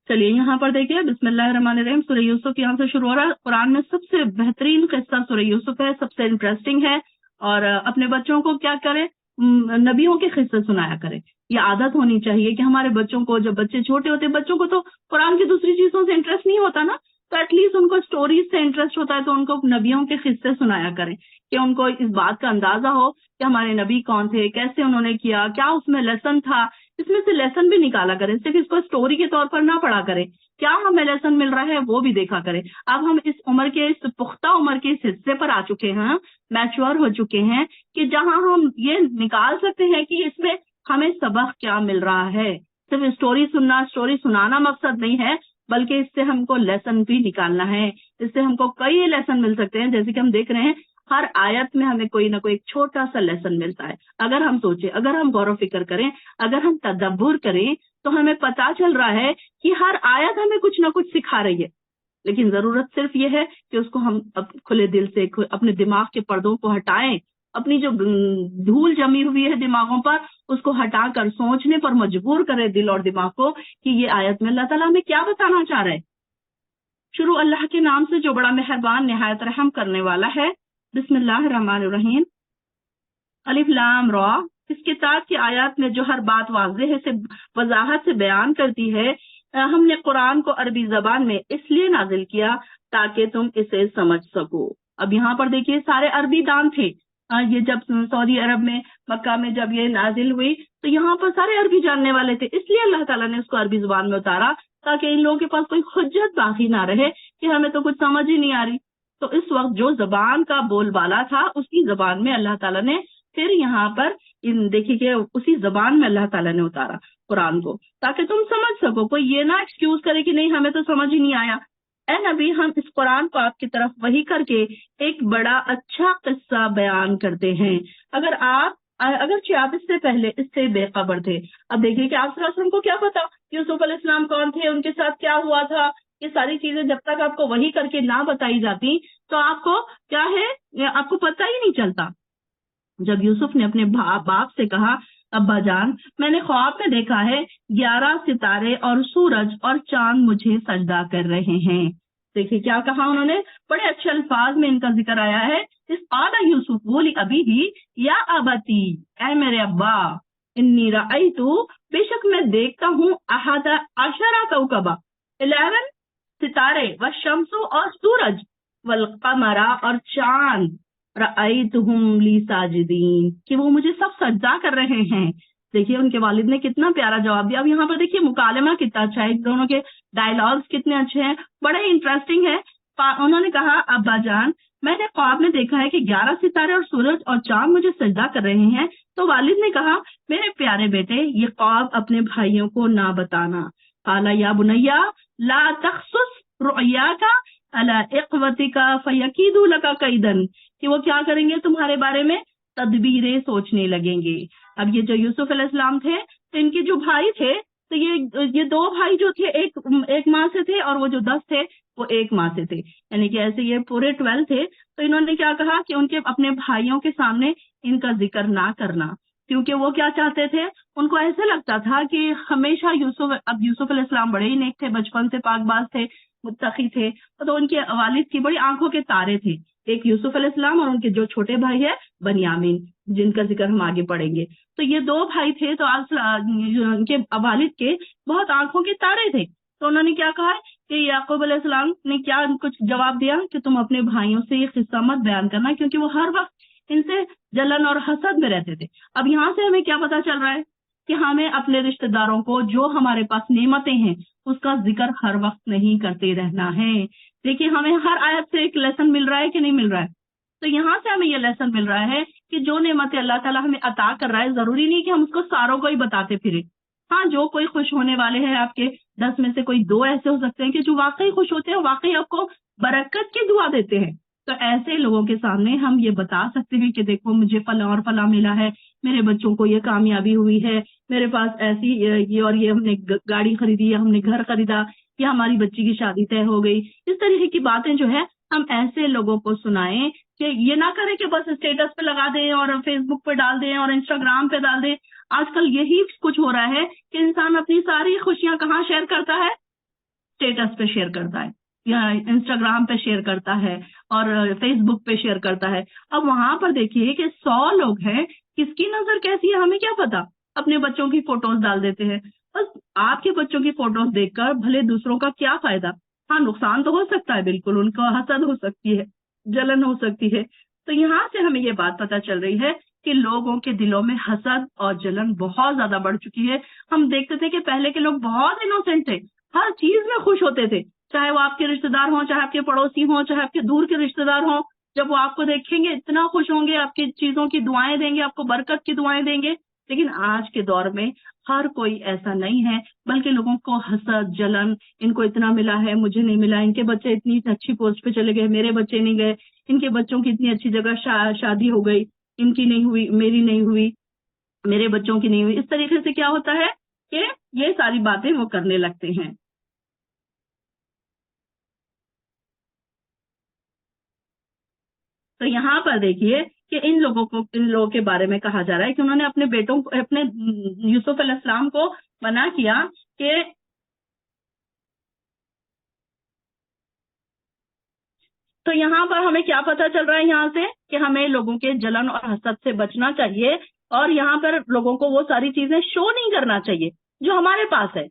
چلیے یہاں پر دیکھیے، بسم اللہ الرحمن الرحیم، سورہ یوسف یہاں سے شروع ہو رہا ہے۔ قرآن میں سب سے بہترین قصہ سورہ یوسف ہے، سب سے انٹرسٹنگ ہے، اور اپنے بچوں کو کیا کرے، نبیوں کے قصے سنایا کرے۔ یہ عادت ہونی چاہیے کہ ہمارے بچوں کو، جب بچے چھوٹے ہوتے ہیں، بچوں کو تو قرآن کی دوسری چیزوں سے انٹرسٹ نہیں ہوتا نا، تو ایٹ لیسٹ ان کو اسٹوریز سے انٹرسٹ ہوتا ہے، تو ان کو نبیوں کے قصے سنایا کریں کہ ان کو اس بات کا اندازہ ہو کہ ہمارے نبی کون تھے، کیسے انہوں نے کیا، کیا اس میں لیسن تھا، اس میں سے لیسن بھی نکالا کریں، صرف اس کو اسٹوری کے طور پر نہ پڑھا کریں، کیا ہمیں لیسن مل رہا ہے وہ بھی دیکھا کریں۔ اب ہم اس عمر کے، اس پختہ عمر کے اس حصے پر آ چکے ہیں، میچور ہو چکے ہیں، کہ جہاں ہم یہ نکال سکتے ہیں کہ اس میں ہمیں سبق کیا مل رہا ہے۔ صرف اسٹوری سننا، اسٹوری سنانا مقصد نہیں ہے، بلکہ اس سے ہم کو لیسن بھی نکالنا ہے۔ اس سے ہم کو کئی لیسن مل سکتے ہیں، جیسے کہ ہم دیکھ رہے ہیں ہر آیت میں ہمیں کوئی نہ کوئی ایک چھوٹا سا لیسن ملتا ہے۔ اگر ہم سوچیں، اگر ہم غور و فکر کریں، اگر ہم تدبر کریں، تو ہمیں پتا چل رہا ہے کہ ہر آیت ہمیں کچھ نہ کچھ سکھا رہی ہے، لیکن ضرورت صرف یہ ہے کہ اس کو ہم کھلے دل سے اپنے دماغ کے پردوں کو ہٹائیں، اپنی جو دھول جمی ہوئی ہے دماغوں پر، اس کو ہٹا کر سوچنے پر مجبور کرے دل اور دماغ کو کہ یہ آیت میں اللہ تعالیٰ ہمیں کیا بتانا چاہ رہے ہیں۔ شروع اللہ کے نام سے جو بڑا مہربان نہایت رحم کرنے والا ہے۔ بسم اللہ الرحمن الرحیم۔ الف لام را، اس کتاب کی آیات میں جو ہر بات واضح سے وضاحت سے بیان کرتی ہے، ہم نے قرآن کو عربی زبان میں اس لیے نازل کیا تاکہ تم اسے سمجھ سکو۔ اب یہاں پر دیکھیے سارے عربی دان تھے، یہ جب سعودی عرب میں، مکہ میں جب یہ نازل ہوئی تو یہاں پر سارے عربی جاننے والے تھے، اس لیے اللہ تعالیٰ نے اس کو عربی زبان میں اتارا تاکہ ان لوگوں کے پاس کوئی حجت باقی نہ رہے کہ ہمیں تو کچھ سمجھ ہی نہیں آ رہی۔ تو اس وقت جو زبان کا بول بالا تھا، اسی زبان میں اللہ تعالیٰ نے پھر یہاں پر دیکھیے کہ اسی زبان میں اللہ تعالیٰ نے اتارا قرآن کو تاکہ تم سمجھ سکو۔ کوئی یہ نہ ایکسکیوز کرے کہ نہیں ہمیں تو سمجھ ہی نہیں آیا۔ اے نبی، ہم اس قرآن کو آپ کی طرف وحی کر کے ایک بڑا اچھا قصہ بیان کرتے ہیں، اگرچہ آپ اس سے پہلے اس سے بے خبر تھے۔ اب دیکھیے کہ آپ صلی اللہ علیہ وسلم کو کیا پتا یوسف علیہ السلام کون تھے، ان کے ساتھ کیا ہوا تھا، یہ ساری چیزیں جب تک آپ کو وحی کر کے نہ بتائی جاتی تو آپ کو کیا ہے، آپ کو پتہ ہی نہیں چلتا۔ جب یوسف نے اپنے باپ سے کہا، ابا جان، میں نے خواب میں دیکھا ہے 11 ستارے اور سورج اور چاند مجھے سجدہ کر رہے ہیں۔ دیکھیے کیا کہا انہوں نے، بڑے اچھے الفاظ میں ان کا ذکر آیا ہے۔ اس قال یوسف بولی ابھی ہی یا ابتی، اے میرے ابا، انی رأیتو، بے شک میں دیکھتا ہوں، 11 کوکبا، 11 ستارے، والشمس اور سورج، والقمر اور چاند، رأیتہم لی ساجدین، کہ وہ مجھے سب سجدہ کر رہے ہیں۔ دیکھیے ان کے والد نے کتنا پیارا جواب دیا۔ اب یہاں پر دیکھیے مکالمہ کتنا اچھا ہے، دونوں کے ڈائیلاگز کتنے اچھے ہیں، بڑے انٹرسٹنگ ہے۔ انہوں نے کہا، ابا جان، میں نے خواب میں دیکھا ہے کہ 11 ستارے اور سورج اور چاند مجھے سجدہ کر رہے ہیں۔ تو والد نے کہا، میرے پیارے بیٹے، یہ خواب اپنے بھائیوں کو نہ بتانا۔ قال یا بنیا لا تخصص رؤیاک علی اخوتک فیکیدوا لک کیدا، کہ وہ کیا کریں گے، تمہارے بارے میں تدبیریں سوچنے لگیں گے۔ اب یہ جو یوسف علیہ السلام تھے، تو ان کے جو بھائی تھے تو یہ دو بھائی جو تھے ایک ماں سے تھے، اور وہ جو 10 تھے وہ ایک ماں سے تھے، یعنی کہ ایسے یہ پورے 12 تھے۔ تو انہوں نے کیا کہا کہ ان کے اپنے بھائیوں کے سامنے ان کا ذکر نہ کرنا، کیونکہ وہ کیا چاہتے تھے، ان کو ایسا لگتا تھا کہ ہمیشہ یوسف علیہ السلام بڑے ہی نیک تھے، بچپن سے پاک باز تھے، متقی تھے، تو ان کے والد کی بڑی آنکھوں کے تارے تھے، ایک یوسف علیہ السلام اور ان کے جو چھوٹے بھائی ہے بنیامین، جن کا ذکر ہم آگے پڑھیں گے۔ تو یہ دو بھائی تھے، تو ان کے والد کے بہت آنکھوں کے تارے تھے، تو انہوں نے کیا کہا کہ یعقوب علیہ السلام نے کیا کچھ جواب دیا کہ تم اپنے بھائیوں سے یہ قصہ مت بیان کرنا، کیونکہ وہ ہر وقت ان سے جلن اور حسد میں رہتے تھے۔ اب یہاں سے ہمیں کیا پتا چل رہا ہے کہ ہمیں اپنے رشتہ داروں کو جو ہمارے پاس نعمتیں ہیں اس کا ذکر ہر وقت نہیں کرتے رہنا ہے۔ دیکھیے ہمیں ہر آیت سے ایک لیسن مل رہا ہے کہ نہیں مل رہا ہے؟ تو یہاں سے ہمیں یہ لیسن مل رہا ہے کہ جو نعمت اللہ تعالیٰ ہمیں عطا کر رہا ہے، ضروری نہیں کہ ہم اس کو ساروں کو ہی بتاتے پھریں۔ ہاں، جو کوئی خوش ہونے والے ہیں آپ کے 10 میں سے کوئی 2 ایسے ہو سکتے ہیں کہ جو واقعی خوش ہوتے ہیں، واقعی آپ کو برکت کی دعا دیتے ہیں، تو ایسے لوگوں کے سامنے ہم یہ بتا سکتے ہیں کہ دیکھو مجھے فلاں اور فلاں ملا ہے، میرے بچوں کو یہ کامیابی ہوئی ہے، میرے پاس ایسی یہ اور یہ ہم نے گاڑی خریدی، ہم نے گھر خریدا، یا ہماری بچی کی شادی طے ہو گئی۔ اس طریقے کی باتیں جو ہے ہم ایسے لوگوں کو سنائیں کہ یہ نہ کریں کہ بس اسٹیٹس پہ لگا دیں اور فیس بک پہ ڈال دیں اور انسٹاگرام پہ ڈال دیں۔ آج کل یہی کچھ ہو رہا ہے کہ انسان اپنی ساری خوشیاں کہاں شیئر کرتا ہے؟ اسٹیٹس پہ شیئر کرتا ہے، یا انسٹاگرام پہ شیئر کرتا ہے، اور فیس بک پہ شیئر کرتا ہے۔ اب وہاں پر دیکھیے کہ 100 لوگ ہیں، کس کی نظر کیسی ہے ہمیں کیا پتا، اپنے بچوں کی فوٹوز ڈال دیتے ہیں۔ بس آپ کے بچوں کی فوٹوز دیکھ کر بھلے دوسروں کا کیا فائدہ؟ ہاں، نقصان تو ہو سکتا ہے، بالکل ان کو حسد ہو سکتی ہے، جلن ہو سکتی ہے۔ تو یہاں سے ہمیں یہ بات پتہ چل رہی ہے کہ لوگوں کے دلوں میں حسد اور جلن بہت زیادہ بڑھ چکی ہے۔ ہم دیکھتے تھے کہ پہلے کے لوگ بہت انوسینٹ تھے، ہر چیز میں خوش ہوتے تھے، چاہے وہ آپ کے رشتہ دار ہوں، چاہے آپ کے پڑوسی ہوں، چاہے آپ کے دور کے رشتہ دار ہوں۔ جب وہ آپ کو دیکھیں گے اتنا خوش ہوں گے، آپ کی چیزوں کی دعائیں دیں گے، آپ کو برکت کی دعائیں دیں گے۔ لیکن آج کے دور میں ہر کوئی ایسا نہیں ہے، بلکہ لوگوں کو حسد، جلن، ان کو اتنا ملا ہے مجھے نہیں ملا، ان کے بچے اتنی اچھی پوسٹ پہ چلے گئے میرے بچے نہیں گئے، ان کے بچوں کی اتنی اچھی جگہ شادی ہو گئی، ان کی نہیں ہوئی، میری نہیں ہوئی، میرے بچوں کی نہیں ہوئی۔ اس طریقے سے کیا ہوتا ہے کہ یہ ساری باتیں وہ کرنے لگتے ہیں۔ تو یہاں پر دیکھیے کہ ان لوگوں کے بارے میں کہا جا رہا ہے کہ انہوں نے اپنے بیٹوں کو، اپنے یوسف علیہ السلام کو منع کیا کہ تو یہاں پر ہمیں کیا پتہ چل رہا ہے یہاں سے کہ ہمیں لوگوں کے جلن اور حسد سے بچنا چاہیے، اور یہاں پر لوگوں کو وہ ساری چیزیں شو نہیں کرنا چاہیے جو ہمارے پاس ہے۔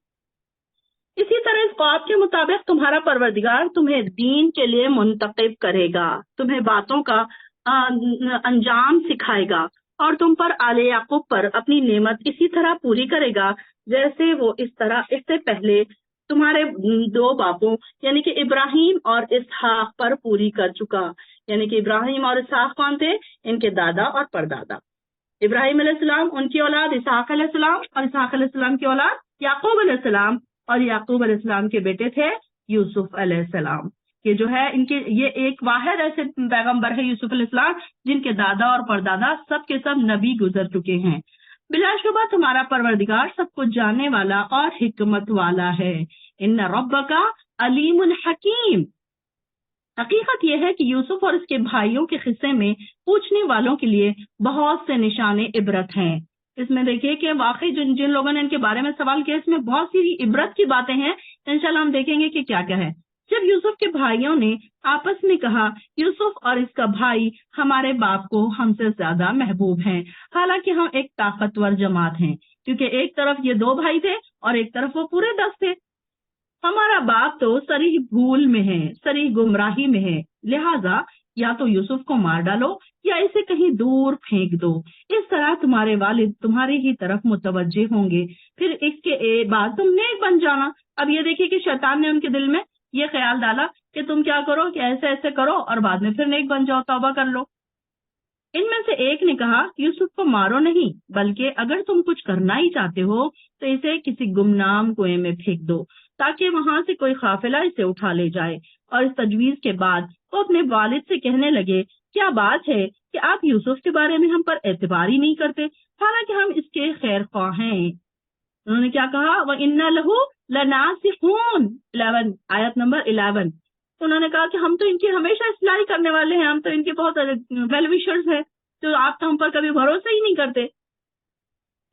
اسی طرح اس بات کے مطابق تمہارا پروردگار تمہیں دین کے لیے منتخب کرے گا، تمہیں باتوں کا انجام سکھائے گا، اور تم پر آل یعقوب پر اپنی نعمت اسی طرح پوری کرے گا جیسے وہ اس سے پہلے تمہارے 2 باپوں یعنی کہ ابراہیم اور اسحاق پر پوری کر چکا۔ یعنی کہ ابراہیم اور اسحاق کون تھے؟ ان کے دادا اور پردادا۔ ابراہیم علیہ السلام، ان کی اولاد اسحاق علیہ السلام، اور اسحاق علیہ السلام کی اولاد یعقوب علیہ السلام، اور یعقوب علیہ السلام کے بیٹے تھے یوسف علیہ السلام۔ یہ جو ہے ان کے یہ ایک واحد ایسے پیغمبر ہے یوسف علیہ السلام جن کے دادا اور پردادا سب کے سب نبی گزر چکے ہیں۔ بلا شبہ تمہارا پروردگار سب کو جاننے والا اور حکمت والا ہے۔ ان ربک علیم حکیم۔ حقیقت یہ ہے کہ یوسف اور اس کے بھائیوں کے قصے میں پوچھنے والوں کے لیے بہت سے نشان عبرت ہیں۔ اس میں دیکھیے کہ واقعی جن لوگوں نے ان کے بارے میں سوال کیا، اس میں بہت سی عبرت کی باتیں ہیں۔ انشاءاللہ ہم دیکھیں گے کہ کیا کیا ہے۔ جب یوسف کے بھائیوں نے آپس میں کہا، یوسف اور اس کا بھائی ہمارے باپ کو ہم سے زیادہ محبوب ہیں، حالانکہ ہم ایک طاقتور جماعت ہیں، کیونکہ ایک طرف یہ 2 بھائی تھے اور ایک طرف وہ پورے 10 تھے۔ ہمارا باپ تو صریح بھول میں ہے، صریح گمراہی میں ہے، لہذا یا تو یوسف کو مار ڈالو یا اسے کہیں دور پھینک دو، اس طرح تمہارے والد تمہاری ہی طرف متوجہ ہوں گے، پھر اس کے بعد تم نیک بن جانا۔ اب یہ دیکھیے کہ شیطان نے ان کے دل میں یہ خیال ڈالا کہ تم کیا کرو کہ ایسے ایسے کرو اور بعد میں پھر نیک بن جاؤ، توبہ کر لو۔ ان میں سے ایک نے کہا، یوسف کو مارو نہیں، بلکہ اگر تم کچھ کرنا ہی چاہتے ہو تو اسے کسی گمنام کنویں میں پھینک دو، تاکہ وہاں سے کوئی قافلہ اسے اٹھا لے جائے۔ اور اس تجویز کے بعد وہ اپنے والد سے کہنے لگے، کیا بات ہے کہ آپ یوسف کے بارے میں ہم پر اعتبار ہی نہیں کرتے، حالانکہ ہم اس کے خیر خواہ ہیں۔ انہوں نے کیا کہا وَإِنَّ لَهُ لَنَاصِحُونَ 11 آیت نمبر 11. تو انہوں نے کہا کہ ہم تو ان کی ہمیشہ اصلاح کرنے والے ہیں، ہم تو ان کے بہت ویل وشرز ہیں، تو آپ تو ہم پر کبھی بھروسہ ہی نہیں کرتے.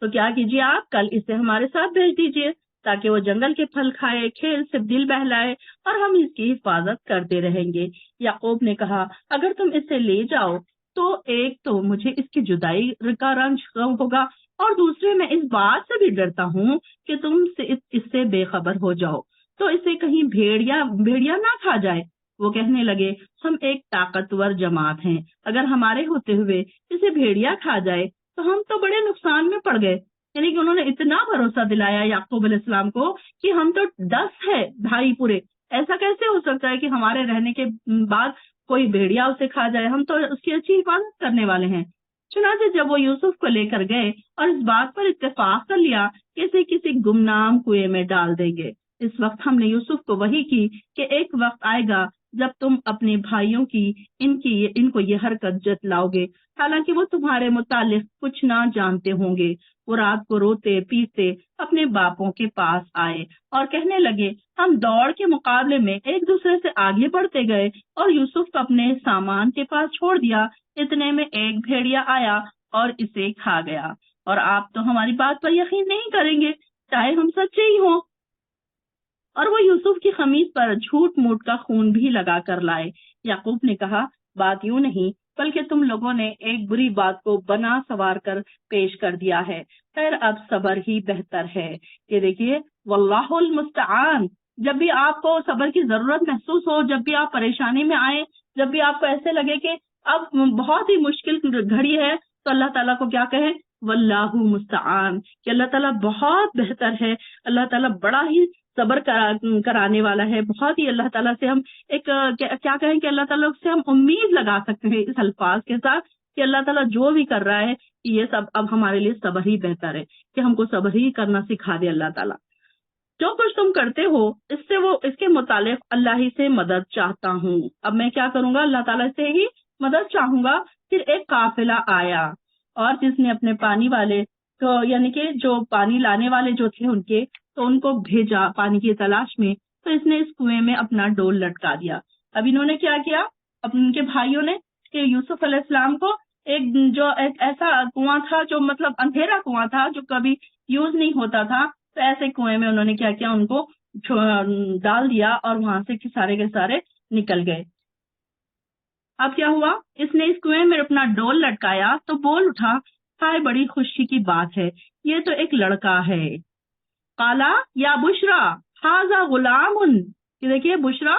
تو کیا کیجیے آپ کل اسے ہمارے ساتھ بھیج دیجیے تاکہ وہ جنگل کے پھل کھائے، کھیل سے دل بہلائے اور ہم اس کی حفاظت کرتے رہیں گے. یعقوب نے کہا اگر تم اسے لے جاؤ تو ایک تو مجھے اس کی جدائی کا رنج ہوگا اور دوسرے میں اس بات سے بھی ڈرتا ہوں کہ تم سے اس سے بے خبر ہو جاؤ تو اسے کہیں بھیڑیا نہ کھا جائے. وہ کہنے لگے ہم ایک طاقتور جماعت ہیں، اگر ہمارے ہوتے ہوئے اسے بھیڑیا کھا جائے تو ہم تو بڑے نقصان میں پڑ گئے. یعنی کہ انہوں نے اتنا بھروسہ دلایا یعقوب علیہ السلام کو کہ ہم تو 10 ہے بھائی پورے، ایسا کیسے ہو سکتا ہے کہ ہمارے رہنے کے بعد کوئی بھیڑیا اسے کھا جائے، ہم تو اس کی اچھی حفاظت کرنے والے ہیں. چنانچہ جب وہ یوسف کو لے کر گئے اور اس بات پر اتفاق کر لیا کہ اسے کسی گمنام کنویں میں ڈال دیں گے، اس وقت ہم نے یوسف کو وحی کی کہ ایک وقت آئے گا جب تم اپنے بھائیوں کی ان کو یہ حرکت جتلاؤ گے، حالانکہ وہ تمہارے متعلق کچھ نہ جانتے ہوں گے. وہ رات کو روتے پیتے اپنے باپوں کے پاس آئے اور کہنے لگے ہم دوڑ کے مقابلے میں ایک دوسرے سے آگے بڑھتے گئے اور یوسف کو اپنے سامان کے پاس چھوڑ دیا. اتنے میں ایک بھیڑیا آیا اور اسے کھا گیا، اور آپ تو ہماری بات پر یقین نہیں کریں گے چاہے ہم سچے ہی ہوں. اور وہ یوسف کی خمیص پر جھوٹ موٹ کا خون بھی لگا کر لائے. یعقوب نے کہا بات یوں نہیں بلکہ تم لوگوں نے ایک بری بات کو بنا سوار کر پیش کر دیا ہے، خیر اب صبر ہی بہتر ہے. یہ دیکھیے واللہ المستعان، جب بھی آپ کو صبر کی ضرورت محسوس ہو، جب بھی آپ پریشانی میں آئیں، جب بھی آپ کو ایسے لگے کہ اب بہت ہی مشکل گھڑی ہے، تو اللہ تعالیٰ کو کیا کہیں واللہ مستعان، کہ اللہ تعالیٰ بہت بہتر ہے، اللہ تعالیٰ بڑا ہی صبر کرانے والا ہے. بہت ہی اللہ تعالیٰ سے ہم ایک کیا کہیں کہ اللہ تعالیٰ سے ہم امید لگا سکتے ہیں اس الفاظ کے ساتھ کہ اللہ تعالیٰ جو بھی کر رہا ہے یہ سب اب ہمارے لیے صبر ہی بہتر ہے، کہ ہم کو صبر ہی کرنا سکھا دے اللہ تعالیٰ. جو کچھ تم کرتے ہو اس کے متعلق اللہ ہی سے مدد چاہتا ہوں. اب میں کیا کروں گا، اللہ تعالیٰ سے ہی مدد چاہوں گا. پھر ایک قافلہ آیا اور جس نے اپنے پانی والے تو یعنی کہ جو پانی لانے والے جو تھے ان کو بھیجا پانی کی تلاش میں، تو اس نے اس کنویں میں اپنا ڈول لٹکا دیا. اب انہوں نے کیا کیا، ان کے بھائیوں نے کہ یوسف علیہ السلام کو ایک ایسا کنواں تھا جو مطلب اندھیرا کنواں تھا جو کبھی یوز نہیں ہوتا تھا، تو ایسے کنویں میں انہوں نے کیا کیا، ان کو ڈال دیا اور وہاں سے سارے کے سارے نکل گئے. اب کیا ہوا، اس نے اس کنویں میں اپنا ڈول لٹکایا تو بول اٹھا ہائے بڑی خوشی کی بات ہے، یہ تو ایک لڑکا ہے. قالا یا بشرا ھذا غلام، یہ دیکھیے بشرا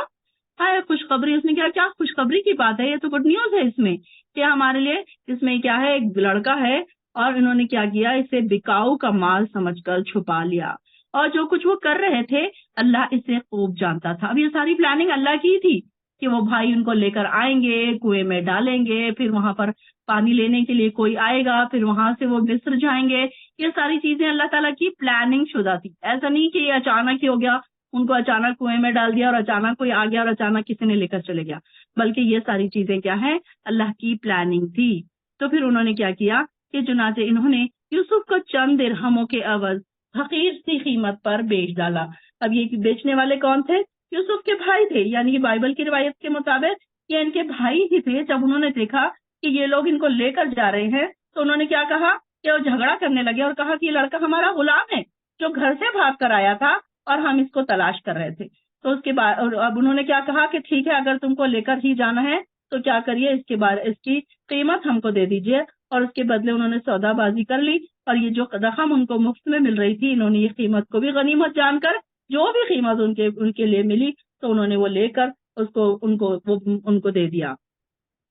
ہے خوشخبری. اس نے کیا خوشخبری کی بات ہے، یہ تو گڈ نیوز ہے اس میں کہ ہمارے لیے اس میں کیا ہے، ایک لڑکا ہے. اور انہوں نے کیا کیا، اسے بکاؤ کا مال سمجھ کر چھپا لیا. اور جو کچھ وہ کر رہے تھے اللہ اسے خوب جانتا تھا. اب یہ ساری پلاننگ اللہ کی تھی کہ وہ بھائی ان کو لے کر آئیں گے، کنویں میں ڈالیں گے، پھر وہاں پر پانی لینے کے لیے کوئی آئے گا، پھر وہاں سے وہ مصر جائیں گے. یہ ساری چیزیں اللہ تعالیٰ کی پلاننگ شدہ تھی. ایسا نہیں کہ یہ اچانک ہی ہو گیا، ان کو اچانک کنویں میں ڈال دیا اور اچانک کوئی آ گیا اور اچانک کسی نے لے کر چلے گیا، بلکہ یہ ساری چیزیں کیا ہے، اللہ کی پلاننگ تھی. تو پھر انہوں نے کیا کیا کہ چنانچہ انہوں نے یوسف کو چند درہموں کے عوض حقیر سی قیمت پر بیچ ڈالا. اب یہ بیچنے والے کون تھے، یوسف کے بھائی تھے. یعنی کہ بائبل کی روایت کے مطابق یہ ان کے بھائی ہی تھے. جب انہوں نے دیکھا کہ یہ لوگ ان کو لے کر جا رہے ہیں تو انہوں نے کیا کہا کہ وہ جھگڑا کرنے لگے اور کہا کہ یہ لڑکا ہمارا غلام ہے جو گھر سے بھاگ کر آیا تھا اور ہم اس کو تلاش کر رہے تھے. تو اس کے بعد اب انہوں نے کیا کہا کہ ٹھیک ہے اگر تم کو لے کر ہی جانا ہے تو کیا کریے، اس کی قیمت ہم کو دے دیجئے. اور اس کے بدلے انہوں نے سودا بازی کر لی اور یہ جو رقم ان کو مفت میں مل رہی تھی انہوں نے یہ قیمت کو بھی غنیمت جان کر جو بھی قیمت ان کے لیے ملی تو انہوں نے وہ لے کر ان کو دے دیا،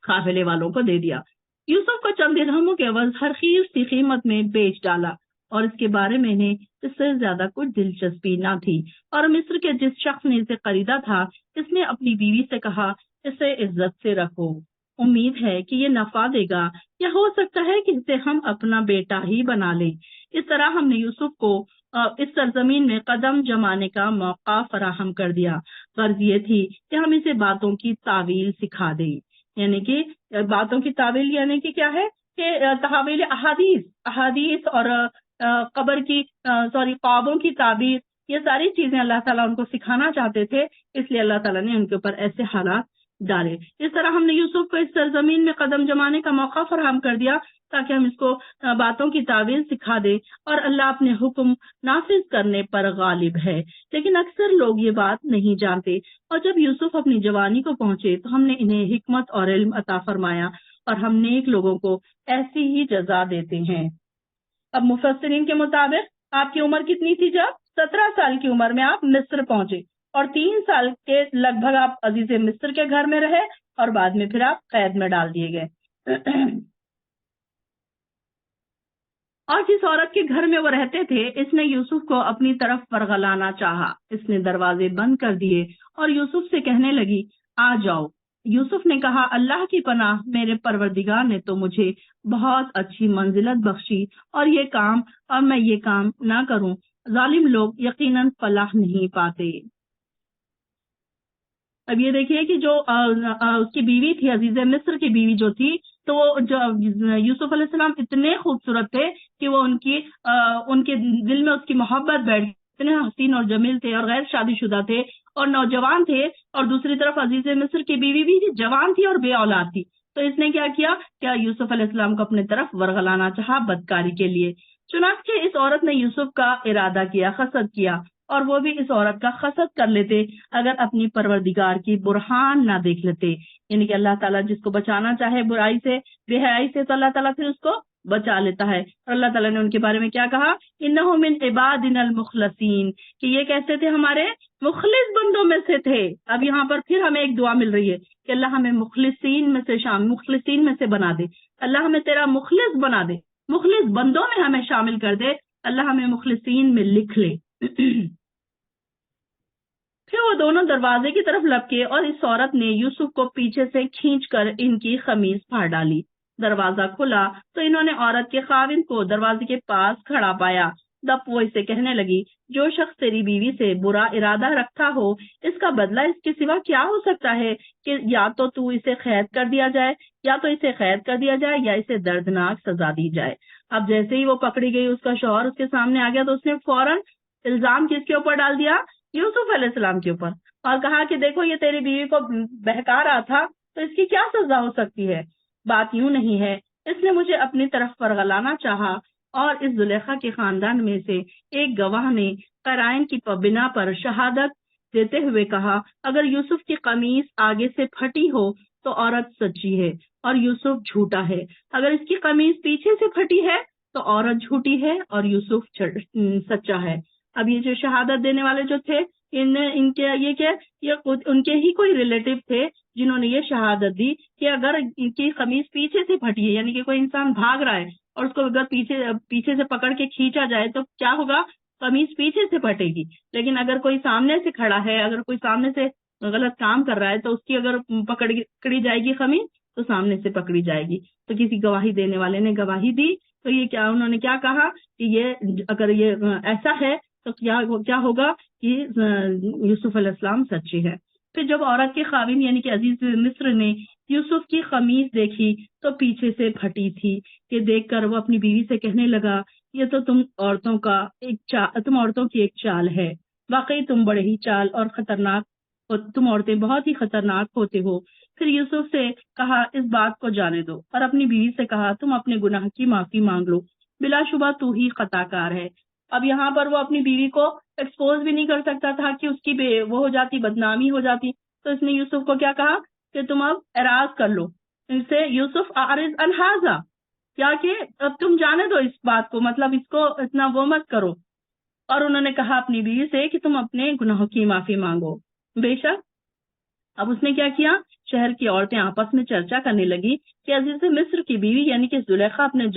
قافلے والوں کو دے دیا. یوسف کو چند درہموں کے عوض حقیر سی قیمت میں بیچ ڈالا اور اس کے بارے میں نے اس سے زیادہ کچھ دلچسپی نہ تھی. اور مصر کے جس شخص نے اسے خریدا تھا اس نے اپنی بیوی سے کہا اسے عزت سے رکھو، امید ہے کہ یہ نفع دے گا یا ہو سکتا ہے کہ اسے ہم اپنا بیٹا ہی بنا لیں. اس طرح ہم نے یوسف کو اس سرزمین میں قدم جمانے کا موقع فراہم کر دیا. غرض یہ تھی کہ ہم اسے باتوں کی تعویل سکھا دیں. یعنی کہ باتوں کی تعویل یعنی کہ کیا ہے کہ تحویل احادیث اور قبر کی خوابوں کی تعبیر، یہ ساری چیزیں اللہ تعالیٰ ان کو سکھانا چاہتے تھے، اس لیے اللہ تعالیٰ نے ان کے اوپر ایسے حالات ڈالے۔ اس طرح ہم نے یوسف کو اس سرزمین میں قدم جمانے کا موقع فراہم کر دیا تاکہ ہم اس کو باتوں کی تعبیر سکھا دیں، اور اللہ اپنے حکم نافذ کرنے پر غالب ہے، لیکن اکثر لوگ یہ بات نہیں جانتے۔ اور جب یوسف اپنی جوانی کو پہنچے تو ہم نے انہیں حکمت اور علم عطا فرمایا، اور ہم نیک لوگوں کو ایسی ہی جزا دیتے ہیں۔ اب مفسرین کے مطابق آپ کی عمر کتنی تھی جب 17 سال کی عمر میں آپ مصر پہنچے، اور 3 سال کے لگ بھگ آپ عزیز مصر کے گھر میں رہے، اور بعد میں پھر آپ قید میں ڈال دیے گئے۔ اور جس عورت کے گھر میں وہ رہتے تھے، اس نے یوسف کو اپنی طرف ورغلانا چاہا۔ اس نے دروازے بند کر دیے اور یوسف سے کہنے لگی، آ جاؤ۔ یوسف نے کہا، اللہ کی پناہ، میرے پروردگار نے تو مجھے بہت اچھی منزلت بخشی، اور میں یہ کام نہ کروں، ظالم لوگ یقیناً فلاح نہیں پاتے۔ اب یہ دیکھیے کہ جو اس کی بیوی تھی، عزیز مصر کی بیوی جو تھی، تو جو یوسف علیہ السلام اتنے خوبصورت تھے کہ وہ ان کے دل میں اس کی محبت بیٹھ گئی، اتنے حسین اور جمیل تھے، اور غیر شادی شدہ تھے اور نوجوان تھے، اور دوسری طرف عزیز مصر کی بیوی بھی جوان تھی اور بے اولاد تھی۔ تو اس نے کیا یوسف علیہ السلام کو اپنے طرف ورغلانا چاہا بدکاری کے لیے۔ چنانچہ اس عورت نے یوسف کا ارادہ کیا، حسد کیا، اور وہ بھی اس عورت کا حسد کر لیتے اگر اپنی پروردگار کی برہان نہ دیکھ لیتے۔ یعنی کہ اللہ تعالیٰ جس کو بچانا چاہے برائی سے، بے حیائی سے، تو اللہ تعالیٰ پھر اس کو بچا لیتا ہے۔ اور اللہ تعالیٰ نے ان کے بارے میں کیا کہا، انہم من عبادنا المخلصین، کہ یہ کیسے تھے، ہمارے مخلص بندوں میں سے تھے۔ اب یہاں پر پھر ہمیں ایک دعا مل رہی ہے کہ اللہ ہمیں مخلصین میں سے بنا دے، اللہ ہمیں تیرا مخلص بنا دے، مخلص بندوں میں ہمیں شامل کر دے، اللہ ہمیں مخلصین میں لکھ لے۔ پھر وہ دونوں دروازے کی طرف لپکے، اور اس عورت نے یوسف کو پیچھے سے کھینچ کر ان کی قمیص پھاڑ ڈالی۔ دروازہ کھلا تو انہوں نے عورت کے خاوند کو دروازے کے پاس کھڑا پایا۔ تب وہ اسے کہنے لگی، جو شخص تیری بیوی سے برا ارادہ رکھتا ہو، اس کا بدلہ اس کے سوا کیا ہو سکتا ہے کہ یا تو اسے قید کر دیا جائے، یا اسے دردناک سزا دی جائے۔ اب جیسے ہی وہ پکڑی گئی، اس کا شوہر اس کے سامنے آ گیا، تو اس نے فوراً الزام کس کے اوپر ڈال دیا، یوسف علیہ السلام کے اوپر، اور کہا کہ دیکھو یہ تیری بیوی کو بہکا رہا تھا، تو اس کی کیا سزا ہو سکتی ہے۔ بات یوں نہیں ہے، اس نے مجھے اپنی طرف ورغلانا چاہا، اور اس زلیخا کے خاندان میں سے ایک گواہ نے قرائن کی بنا پر شہادت دیتے ہوئے کہا، اگر یوسف کی قمیص آگے سے پھٹی ہو تو عورت سچی ہے اور یوسف جھوٹا ہے، اگر اس کی قمیص پیچھے سے پھٹی ہے تو عورت جھوٹی ہے اور یوسف سچا ہے۔ اب یہ جو شہادت دینے والے جو تھے، ان کے ہی کوئی ریلیٹو تھے جنہوں نے یہ شہادت دی کہ اگر ان کی قمیص پیچھے سے پھٹی ہے، یعنی کہ کوئی انسان بھاگ رہا ہے اور اس کو اگر پیچھے سے پکڑ کے کھینچا جائے تو کیا ہوگا، قمیص پیچھے سے پھٹے گی، لیکن اگر کوئی سامنے سے کھڑا ہے، اگر کوئی سامنے سے غلط کام کر رہا ہے تو اس کی اگر پکڑی جائے گی قمیص تو سامنے سے پکڑی جائے گی۔ تو کسی گواہی دینے والے نے گواہی دی، تو انہوں نے کیا کہا کہ اگر یہ ایسا ہے تو کیا ہوگا کہ یوسف علیہ السلام سچے ہیں۔ پھر جب عورت کے خاوند یعنی کہ عزیز مصر نے یوسف کی قمیص دیکھی تو پیچھے سے پھٹی تھی، کہ دیکھ کر وہ اپنی بیوی سے کہنے لگا، یہ تو تم عورتوں کی ایک چال ہے، واقعی تم بڑے ہی چال اور خطرناک، تم عورتیں بہت ہی خطرناک ہوتے ہو۔ پھر یوسف سے کہا، اس بات کو جانے دو، اور اپنی بیوی سے کہا، تم اپنے گناہ کی معافی مانگ لو، بلا شبہ تو ہی خطا کار ہے۔ اب یہاں پر وہ اپنی بیوی کو ایکسپوز بھی نہیں کر سکتا تھا کہ اس کی وہ ہو جاتی، بدنامی ہو جاتی، تو اس نے یوسف کو کیا کہا کہ تم اب اعراض کر لو، ان سے یوسف اعرض عن ھذا، کیا کہ اب تم جانے دو اس بات کو، مطلب اس کو اتنا وہ مت کرو۔ اور انہوں نے کہا اپنی بیوی سے کہ تم اپنے گناہوں کی معافی مانگو۔ بے شک اب اس نے کیا، شہر کی عورتیں آپس میں چرچا کرنے لگی کہ عزیز مصر کی بیوی یعنی کہ زلیخا اپنے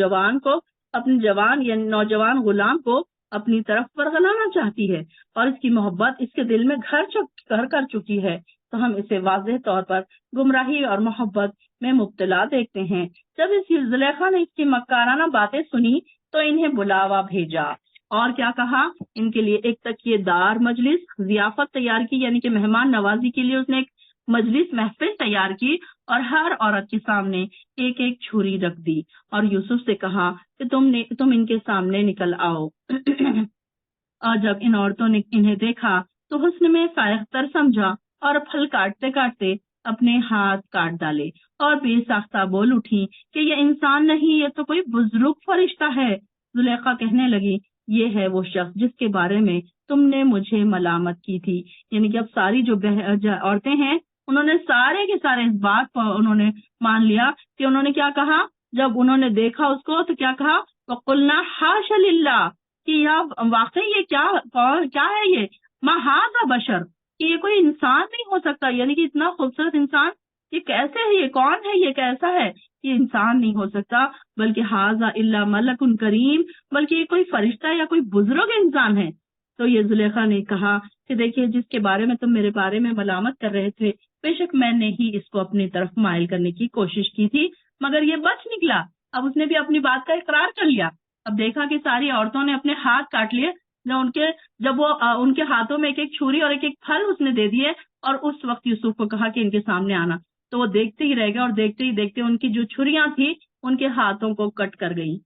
جوان یعنی نوجوان غلام کو اپنی طرف ورغلانا چاہتی ہے، اور اس کی محبت اس کے دل میں گھر کر چکی ہے، تو ہم اسے واضح طور پر گمراہی اور محبت میں مبتلا دیکھتے ہیں۔ جب اس زلیخا نے اس کی مکارانہ باتیں سنی تو انہیں بلاوا بھیجا، اور کیا کہا، ان کے لیے ایک تکیے دار مجلس ضیافت تیار کی، یعنی کہ مہمان نوازی کے لیے اس نے ایک مجلس محفل تیار کی اور ہر عورت کے سامنے ایک ایک چھری رکھ دی اور یوسف سے کہا کہ تم ان کے سامنے نکل آؤ۔ اور جب ان عورتوں نے انہیں دیکھا تو حسن میں فائق تر سمجھا اور پھل کاٹتے کاٹتے اپنے ہاتھ کاٹ ڈالے اور بے ساختہ بول اٹھی کہ یہ انسان نہیں، یہ تو کوئی بزرگ فرشتہ ہے۔ زلیخا کہنے لگی یہ ہے وہ شخص جس کے بارے میں تم نے مجھے ملامت کی تھی۔ یعنی کہ اب ساری جو عورتیں ہیں انہوں نے سارے کے سارے اس بات کو انہوں نے مان لیا کہ انہوں نے کیا کہا جب انہوں نے دیکھا اس کو تو کیا کہا، وَقُلْنَا حَاشَ لِلَّهِ، کہ واقعی یہ کیا ہے، یہ ما ھذا بشر، کہ یہ کوئی انسان نہیں ہو سکتا، یعنی کہ اتنا خوبصورت انسان یہ کیسے ہے، یہ کون ہے، یہ کیسا ہے، یہ انسان نہیں ہو سکتا، بلکہ ھذا الا ملک کریم، بلکہ یہ کوئی فرشتہ یا کوئی بزرگ انسان ہے۔ تو یہ زلیخا نے کہا کہ دیکھیے جس کے بارے میں تم میرے بارے میں ملامت کر رہے تھے، بے شک میں نے ہی اس کو اپنی طرف مائل کرنے کی کوشش کی تھی، مگر یہ بچ نکلا۔ اب اس نے بھی اپنی بات کا اقرار کر لیا۔ اب دیکھا کہ ساری عورتوں نے اپنے ہاتھ کاٹ لیے، جب وہ ان کے ہاتھوں میں ایک ایک چھری اور ایک ایک پھل اس نے دے دیے، اور اس وقت یوسف کو کہا کہ ان کے سامنے آنا، تو وہ دیکھتے ہی رہ گئے اور دیکھتے ہی دیکھتے ان کی جو چھریاں تھی ان کے ہاتھوں کو کٹ کر گئی۔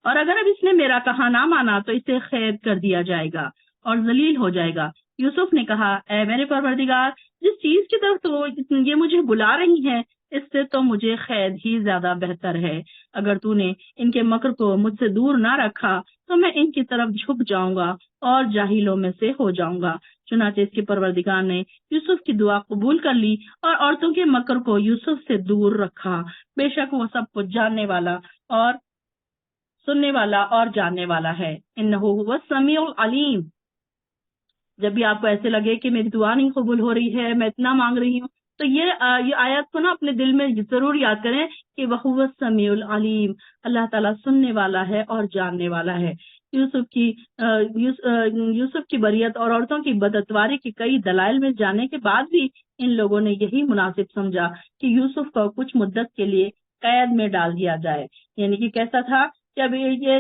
اور اگر اب اس نے میرا کہا نہ مانا تو اسے قید کر دیا جائے گا اور ذلیل ہو جائے گا۔ یوسف نے کہا اے میرے پروردگار، جس چیز کی طرف تو یہ مجھے بلا رہی ہے اس سے تو مجھے قید ہی زیادہ بہتر ہے۔ اگر تو نے ان کے مکر کو مجھ سے دور نہ رکھا تو میں ان کی طرف جھک جاؤں گا اور جاہلوں میں سے ہو جاؤں گا۔ چنانچہ اس کے پروردگار نے یوسف کی دعا قبول کر لی اور عورتوں کے مکر کو یوسف سے دور رکھا۔ بے شک وہ سب کچھ جاننے والا اور سننے والا اور جاننے والا ہے۔ انہ هو السمیع العلیم۔ جب بھی آپ کو ایسے لگے کہ میری دعا نہیں قبول ہو رہی ہے، میں اتنا مانگ رہی ہوں، تو یہ آیات کو نا اپنے دل میں ضرور یاد کریں کہ وَهُوَ السَّمِيعُ الْعَلِيمُ، اللہ تعالیٰ سننے والا ہے اور جاننے والا ہے۔ یوسف کی بریت اور عورتوں کی بدعتواری کی کئی دلائل میں جانے کے بعد بھی ان لوگوں نے یہی مناسب سمجھا کہ یوسف کو کچھ مدت کے لیے قید میں ڈال دیا جائے۔ یعنی کہ کیسا تھا کہ اب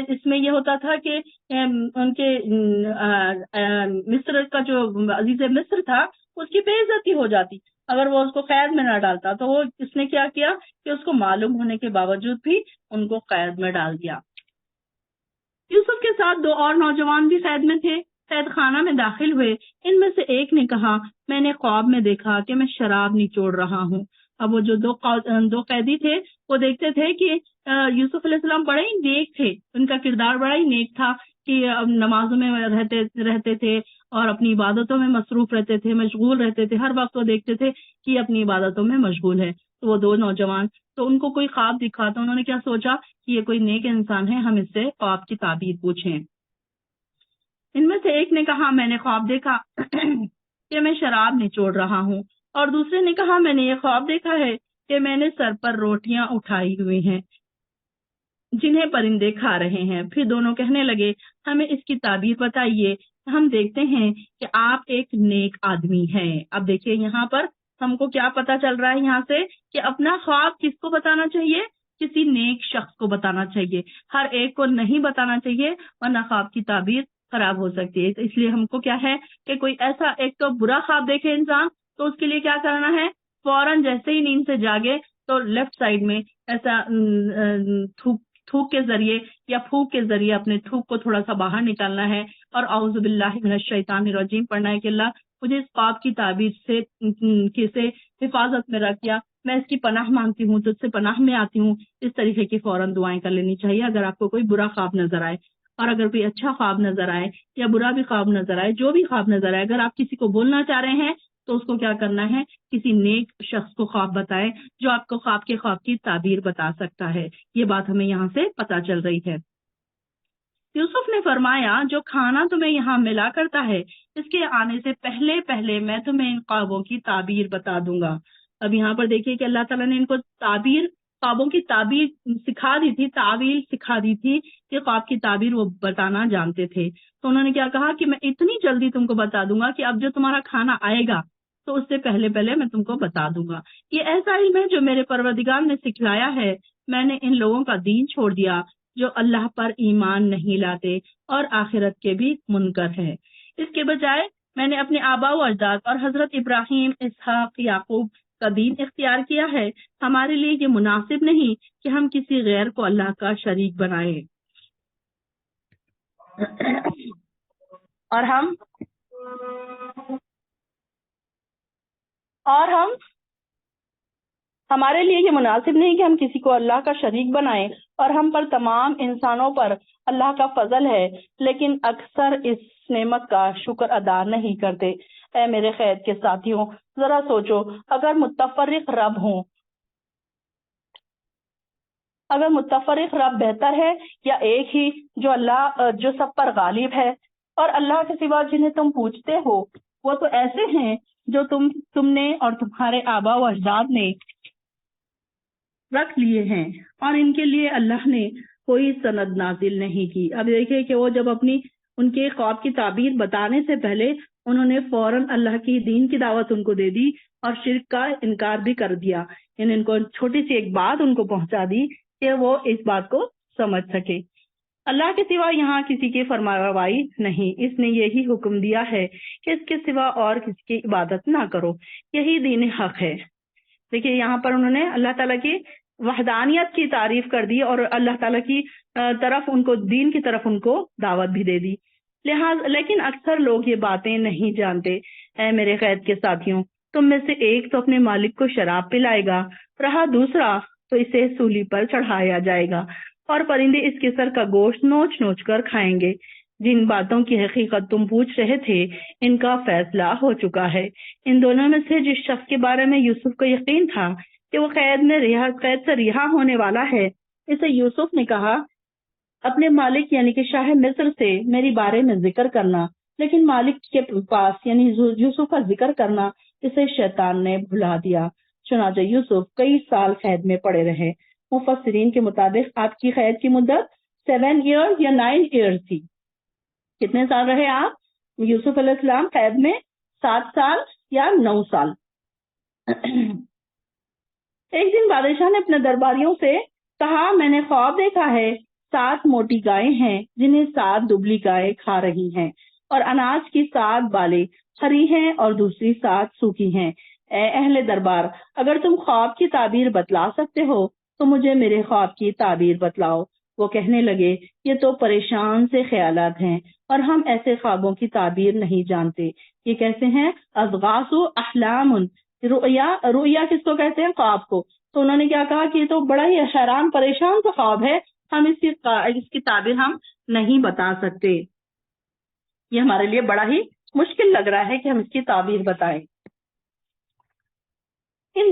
اس میں یہ ہوتا تھا کہ ان کے مصر کا جو عزیز مصر تھا اس کی بے عزتی ہو جاتی اگر وہ اس کو قید میں نہ ڈالتا، تو وہ اس نے کیا کیا کہ اس کو معلوم ہونے کے باوجود بھی ان کو قید میں ڈال دیا۔ یوسف کے ساتھ دو اور نوجوان بھی قید میں تھے، قید خانہ میں داخل ہوئے۔ ان میں سے ایک نے کہا میں نے خواب میں دیکھا کہ میں شراب نچوڑ رہا ہوں۔ اب وہ جو دو قیدی تھے وہ دیکھتے تھے کہ یوسف علیہ السلام بڑے ہی نیک تھے، ان کا کردار بڑا ہی نیک تھا کہ نمازوں میں رہتے تھے اور اپنی عبادتوں میں مصروف رہتے تھے، مشغول رہتے تھے، ہر وقت وہ دیکھتے تھے کہ اپنی عبادتوں میں مشغول ہے۔ تو وہ دو نوجوان تو ان کو کوئی خواب دکھا تو انہوں نے کیا سوچا کہ یہ کوئی نیک انسان ہے، ہم اس سے خواب کی تعبیر پوچھیں۔ ان میں سے ایک نے کہا میں نے خواب دیکھا کہ میں شراب نچوڑ رہا ہوں، اور دوسرے نے کہا میں نے یہ خواب دیکھا ہے کہ میں نے سر پر روٹیاں اٹھائی ہوئی ہیں جنہیں پرندے کھا رہے ہیں۔ پھر دونوں کہنے لگے ہمیں اس کی تعبیر بتائیے، ہم دیکھتے ہیں کہ آپ ایک نیک آدمی ہیں۔ اب دیکھیے یہاں پر ہم کو کیا پتا چل رہا ہے یہاں سے کہ اپنا خواب کس کو بتانا چاہیے، کسی نیک شخص کو بتانا چاہیے، ہر ایک کو نہیں بتانا چاہیے ورنہ خواب کی تعبیر خراب ہو سکتی ہے۔ تو اس لیے ہم کو کیا ہے کہ کوئی ایسا ایک تو برا خواب دیکھے انسان تو اس کے لیے کیا کرنا ہے، فوراً جیسے ہی نیند سے جاگے تو لیفٹ سائڈ میں ایسا تھوک کے ذریعے یا پھونک کے ذریعے اپنے تھوک کو تھوڑا سا باہر نکالنا ہے اور اعوذ باللہ من الشیطان الرجیم پڑھنا ہے کہ اللہ مجھے اس خواب کی تعبیر سے حفاظت میں رکھیا، میں اس کی پناہ مانگتی ہوں، تجھ سے پناہ میں آتی ہوں۔ اس طریقے کی فوراً دعائیں کر لینی چاہیے اگر آپ کو کوئی برا خواب نظر آئے، اور اگر کوئی اچھا خواب نظر آئے یا برا بھی خواب نظر آئے، جو بھی خواب نظر آئے، اگر آپ کسی کو بولنا چاہ رہے ہیں تو اس کو کیا کرنا ہے، کسی نیک شخص کو خواب بتائیں جو آپ کو خواب کی تعبیر بتا سکتا ہے۔ یہ بات ہمیں یہاں سے پتہ چل رہی ہے۔ یوسف نے فرمایا جو کھانا تمہیں یہاں ملا کرتا ہے اس کے آنے سے پہلے میں تمہیں ان خوابوں کی تعبیر بتا دوں گا۔ اب یہاں پر دیکھیے کہ اللہ تعالیٰ نے ان کو خوابوں کی تعبیر سکھا دی تھی، تعویل سکھا دی تھی کہ خواب کی تعبیر وہ بتانا جانتے تھے۔ تو انہوں نے کیا کہا کہ میں اتنی جلدی تم کو بتا دوں گا کہ اب جو تمہارا کھانا آئے گا تو اس سے پہلے میں تم کو بتا دوں گا۔ یہ ایسا علم ہے جو میرے پروردگار نے سکھلایا ہے۔ میں نے ان لوگوں کا دین چھوڑ دیا جو اللہ پر ایمان نہیں لاتے اور آخرت کے بھی منکر ہے۔ اس کے بجائے میں نے اپنے آبا و اجداد اور حضرت ابراہیم، اسحاق، یعقوب کا دین اختیار کیا ہے۔ ہمارے لیے یہ مناسب نہیں کہ ہم کسی غیر کو اللہ کا شریک بنائیں اور ہم ہمارے لیے یہ مناسب نہیں کہ ہم کسی کو اللہ کا شریک بنائیں، اور ہم پر تمام انسانوں پر اللہ کا فضل ہے، لیکن اکثر اس نعمت کا شکر ادا نہیں کرتے۔ اے میرے قید کے ساتھیوں، ذرا سوچو، اگر متفرق رب بہتر ہے یا ایک ہی جو سب پر غالب ہے؟ اور اللہ کے سوا جنہیں تم پوچھتے ہو وہ تو ایسے ہیں جو تم نے اور تمہارے آبا و اجداد نے رکھ لیے ہیں، اور ان کے لیے اللہ نے کوئی سند نازل نہیں کی۔ اب دیکھیں کہ وہ جب ان کے خواب کی تعبیر بتانے سے پہلے انہوں نے فوراً اللہ کی دین کی دعوت ان کو دے دی اور شرک کا انکار بھی کر دیا، یعنی ان کو چھوٹی سی ایک بات ان کو پہنچا دی کہ وہ اس بات کو سمجھ سکے۔ اللہ کے سوا یہاں کسی کی فرمانروائی نہیں، اس نے یہی حکم دیا ہے کہ اس کے سوا اور کسی کی عبادت نہ کرو، یہی دین حق ہے۔ دیکھیے یہاں پر انہوں نے اللہ تعالیٰ کی وحدانیت کی تعریف کر دی اور اللہ تعالیٰ کی طرف ان کو دین کی طرف ان کو دعوت بھی دے دی۔ لیکن اکثر لوگ یہ باتیں نہیں جانتے۔ اے میرے قید کے ساتھیوں، تم میں سے ایک تو اپنے مالک کو شراب پلائے گا، رہا دوسرا تو اسے سولی پر چڑھایا جائے گا، اور پرندے اس کے سر کا گوشت نوچ نوچ کر کھائیں گے۔ جن باتوں کی حقیقت تم پوچھ رہے تھے ان کا فیصلہ ہو چکا ہے۔ ان دونوں میں سے جس شخص کے بارے میں یوسف کو یقین تھا کہ وہ قید سے رہا ہونے والا ہے، اسے یوسف نے کہا اپنے مالک یعنی کہ شاہ مصر سے میری بارے میں ذکر کرنا، لیکن مالک کے پاس یعنی یوسف کا ذکر کرنا اسے شیطان نے بھلا دیا۔ چنانچہ یوسف کئی سال قید میں پڑے رہے۔ مفسرین کے مطابق آپ کی قید کی مدت 7 ایئرز یا 9 ایئرز تھی۔ کتنے سال رہے آپ یوسف علیہ السلام قید میں؟ 7 سال یا 9 سال۔ ایک دن بادشاہ نے اپنے درباریوں سے کہا میں نے خواب دیکھا ہے، 7 موٹی گائیں ہیں جنہیں 7 دبلی گائیں کھا رہی ہیں، اور اناج کی 7 بالیں ہری ہیں اور دوسری 7 سوکھی ہیں۔ اے اہل دربار، اگر تم خواب کی تعبیر بتلا سکتے ہو تو مجھے میرے خواب کی تعبیر بتلاؤ۔ وہ کہنے لگے یہ تو پریشان سے خیالات ہیں اور ہم ایسے خوابوں کی تعبیر نہیں جانتے۔ یہ کیسے ہیں؟ اضغاث احلام، رؤیا کس کو کہتے ہیں؟ خواب کو۔ تو انہوں نے کیا کہا کہ یہ تو بڑا ہی حیران پریشان کا خواب ہے، ہم اس کی تعبیر ہم نہیں بتا سکتے، یہ ہمارے لیے بڑا ہی مشکل لگ رہا ہے کہ ہم اس کی تعبیر بتائیں۔ ان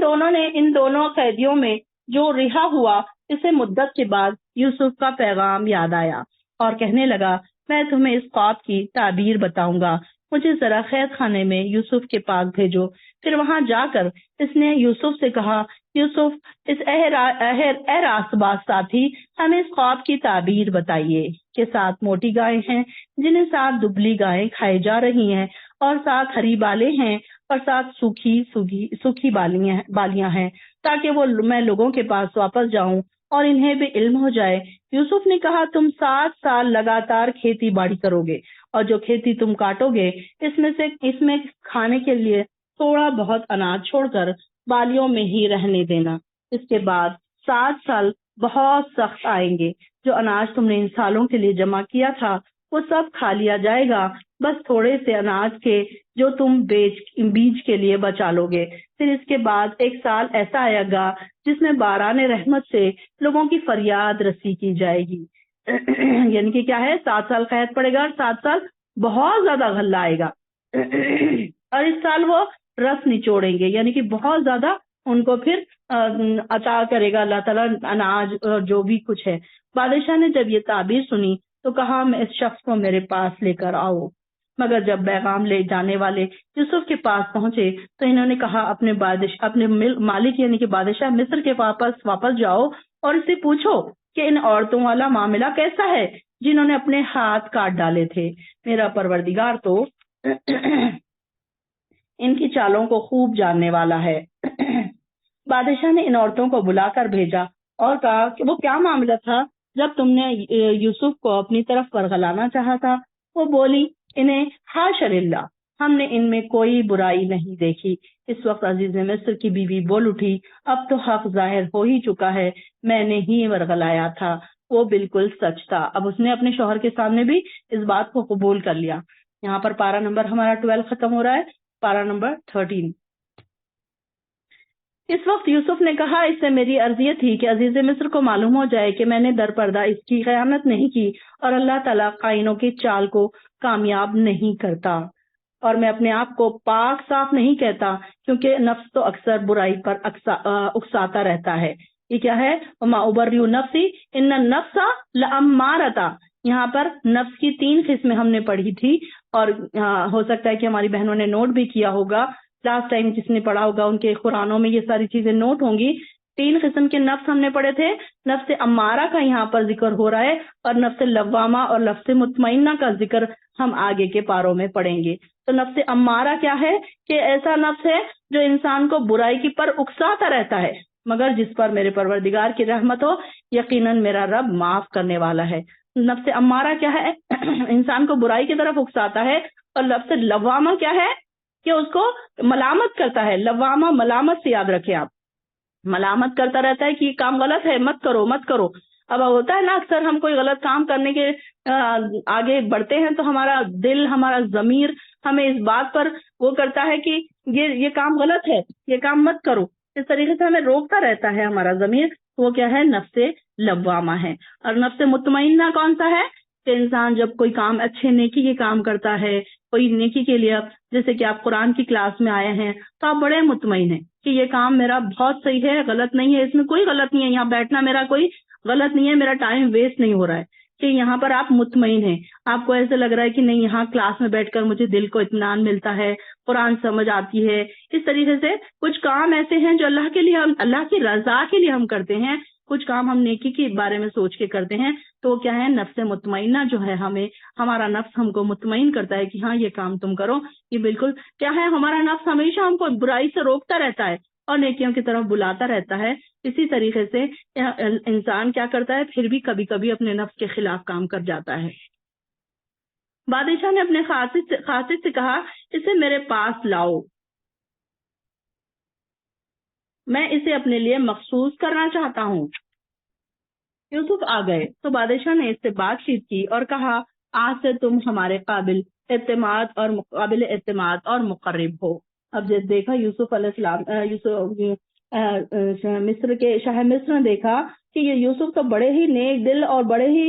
دونوں قیدیوں میں جو رہا ہوا، اسے مدت کے بعد یوسف کا پیغام یاد آیا اور کہنے لگا میں تمہیں اس خواب کی تعبیر بتاؤں گا، مجھے ذرا قید خانے میں یوسف کے پاس بھیجو۔ پھر وہاں جا کر اس نے یوسف سے کہا یوسف اے راست باز ساتھی، ہمیں اس خواب کی تعبیر بتائیے کہ 7 موٹی گائیں ہیں جنہیں 7 دبلی گائیں کھائی جا رہی ہیں، اور 7 ہری بالیں ہیں اور 7 سوکھی بالیاں ہیں، تاکہ میں لوگوں کے پاس واپس جاؤں اور انہیں بھی علم ہو جائے۔ یوسف نے کہا تم 7 سال لگاتار کھیتی باڑی کرو گے، اور جو کھیتی تم کاٹو گے اس میں کھانے کے لیے تھوڑا بہت اناج چھوڑ کر بالیوں میں ہی رہنے دینا۔ اس کے بعد 7 سال بہت سخت آئیں گے، جو اناج تم نے ان سالوں کے لیے جمع کیا تھا وہ سب کھا لیا جائے گا، بس تھوڑے سے اناج کے جو تم بیج کے لیے بچا لو گے۔ پھر اس کے بعد 1 سال ایسا آئے گا جس میں باران رحمت سے لوگوں کی فریاد رسی کی جائے گی۔ یعنی کہ کیا ہے، 7 سال قید پڑے گا اور 7 سال بہت زیادہ غلہ آئے گا، اور اس سال وہ رس نچوڑیں گے، یعنی کہ بہت زیادہ ان کو پھر عطا کرے گا اللہ تعالیٰ اناج اور جو بھی کچھ ہے۔ بادشاہ نے جب یہ تعبیر سنی تو کہا میں اس شخص کو میرے پاس لے کر آؤ۔ مگر جب پیغام لے جانے والے یوسف کے پاس پہنچے تو انہوں نے کہا اپنے مالک یعنی کہ بادشاہ مصر کے واپس جاؤ اور اس سے پوچھو کہ ان عورتوں والا معاملہ کیسا ہے جنہوں نے اپنے ہاتھ کاٹ ڈالے تھے۔ میرا پروردگار تو ان کی چالوں کو خوب جاننے والا ہے۔ بادشاہ نے ان عورتوں کو بلا کر بھیجا اور کہا کہ وہ کیا معاملہ تھا جب تم نے یوسف کو اپنی طرف ورغلانا چاہا تھا؟ وہ بولی انہیں حاشا للہ، ہم نے ان میں کوئی برائی نہیں دیکھی۔ اس وقت عزیز مصر کی بیوی بول اٹھی، اب تو حق ظاہر ہو ہی چکا ہے، میں نے ہی ورغلایا تھا، وہ بالکل سچ تھا۔ اب اس نے اپنے شوہر کے سامنے بھی اس بات کو قبول کر لیا۔ یہاں پر پارا نمبر ہمارا 12 ختم ہو رہا ہے، پارا نمبر 13۔ اس وقت یوسف نے کہا، اس سے میری عرض یہ تھی کہ عزیز مصر کو معلوم ہو جائے کہ میں نے در پردہ اس کی خیانت نہیں کی، اور اللہ تعالیٰ خائنوں کی چال کو کامیاب نہیں کرتا، اور میں اپنے آپ کو پاک صاف نہیں کہتا، کیونکہ نفس تو اکثر برائی پر اکساتا رہتا ہے۔ یہ کیا ہے؟ وما ابرئ نفسی ان النفس لامارۃ۔ یہاں پر نفس کی 3 قسمیں ہم نے پڑھی تھی، اور ہو سکتا ہے کہ ہماری بہنوں نے نوٹ بھی کیا ہوگا، لاسٹ ٹائم جس نے پڑھا ہوگا ان کے قرآنوں میں یہ ساری چیزیں نوٹ ہوں گی۔ 3 قسم کے نفس ہم نے پڑھے تھے۔ نفس امارہ کا یہاں پر ذکر ہو رہا ہے، اور نفس لوامہ اور نفس مطمئنہ کا ذکر ہم آگے کے پاروں میں پڑھیں گے۔ تو نفس امارہ کیا ہے؟ کہ ایسا نفس ہے جو انسان کو برائی کی پر اکساتا رہتا ہے، مگر جس پر میرے پروردگار کی رحمت ہو، یقیناً میرا رب معاف کرنے والا ہے۔ نفس امارہ کیا ہے؟ انسان کو برائی کی طرف اکساتا ہے۔ اور نفس لوامہ کیا ہے؟ کہ اس کو ملامت کرتا ہے۔ لوامہ ملامت سے یاد رکھیں آپ، ملامت کرتا رہتا ہے کہ یہ کام غلط ہے، مت کرو مت کرو۔ اب ہوتا ہے نا، اکثر ہم کوئی غلط کام کرنے کے آگے بڑھتے ہیں تو ہمارا دل، ہمارا ضمیر ہمیں اس بات پر وہ کرتا ہے کہ یہ کام غلط ہے، یہ کام مت کرو، اس طریقے سے ہمیں روکتا رہتا ہے ہمارا ضمیر۔ وہ کیا ہے؟ نفس لوامہ ہے۔ اور نفس مطمئنہ کون سا ہے؟ کہ انسان جب کوئی کام اچھے نیکی کے کام کرتا ہے، کوئی نیکی کے لیے، جیسے کہ آپ قرآن کی کلاس میں آئے ہیں تو آپ بڑے مطمئن ہیں کہ یہ کام میرا بہت صحیح ہے، غلط نہیں ہے، اس میں کوئی غلط نہیں ہے، یہاں بیٹھنا میرا کوئی غلط نہیں ہے، میرا ٹائم ویسٹ نہیں ہو رہا ہے، کہ یہاں پر آپ مطمئن ہیں۔ آپ کو ایسے لگ رہا ہے کہ نہیں، یہاں کلاس میں بیٹھ کر مجھے دل کو اطمینان ملتا ہے، قرآن سمجھ آتی ہے۔ اس طریقے سے کچھ کام ایسے ہیں جو اللہ کے لیے، ہم اللہ کی رضا کے لیے ہم کرتے ہیں، کچھ کام ہم نیکی کے بارے میں سوچ کے کرتے ہیں، تو کیا ہے؟ نفس مطمئنہ جو ہے، ہمارا نفس ہم کو مطمئن کرتا ہے کہ ہاں یہ کام تم کرو۔ یہ بالکل کیا ہے؟ ہمارا نفس ہمیشہ ہم کو برائی سے روکتا رہتا ہے اور نیکیوں کی طرف بلاتا رہتا ہے۔ اسی طریقے سے انسان کیا کرتا ہے؟ پھر بھی کبھی کبھی اپنے نفس کے خلاف کام کر جاتا ہے۔ بادشاہ نے اپنے خاصد سے کہا، اسے میرے پاس لاؤ، میں اسے اپنے لیے مخصوص کرنا چاہتا ہوں۔ یوسف آ گئے تو بادشاہ نے اس سے بات چیت کی اور کہا، آج سے تم ہمارے قابل اعتماد اور مقرب ہو۔ اب جب دیکھا یوسف علیہ السلام، مصر کے شاہ مصر نے دیکھا کہ یہ یوسف تو بڑے ہی نیک دل اور بڑے ہی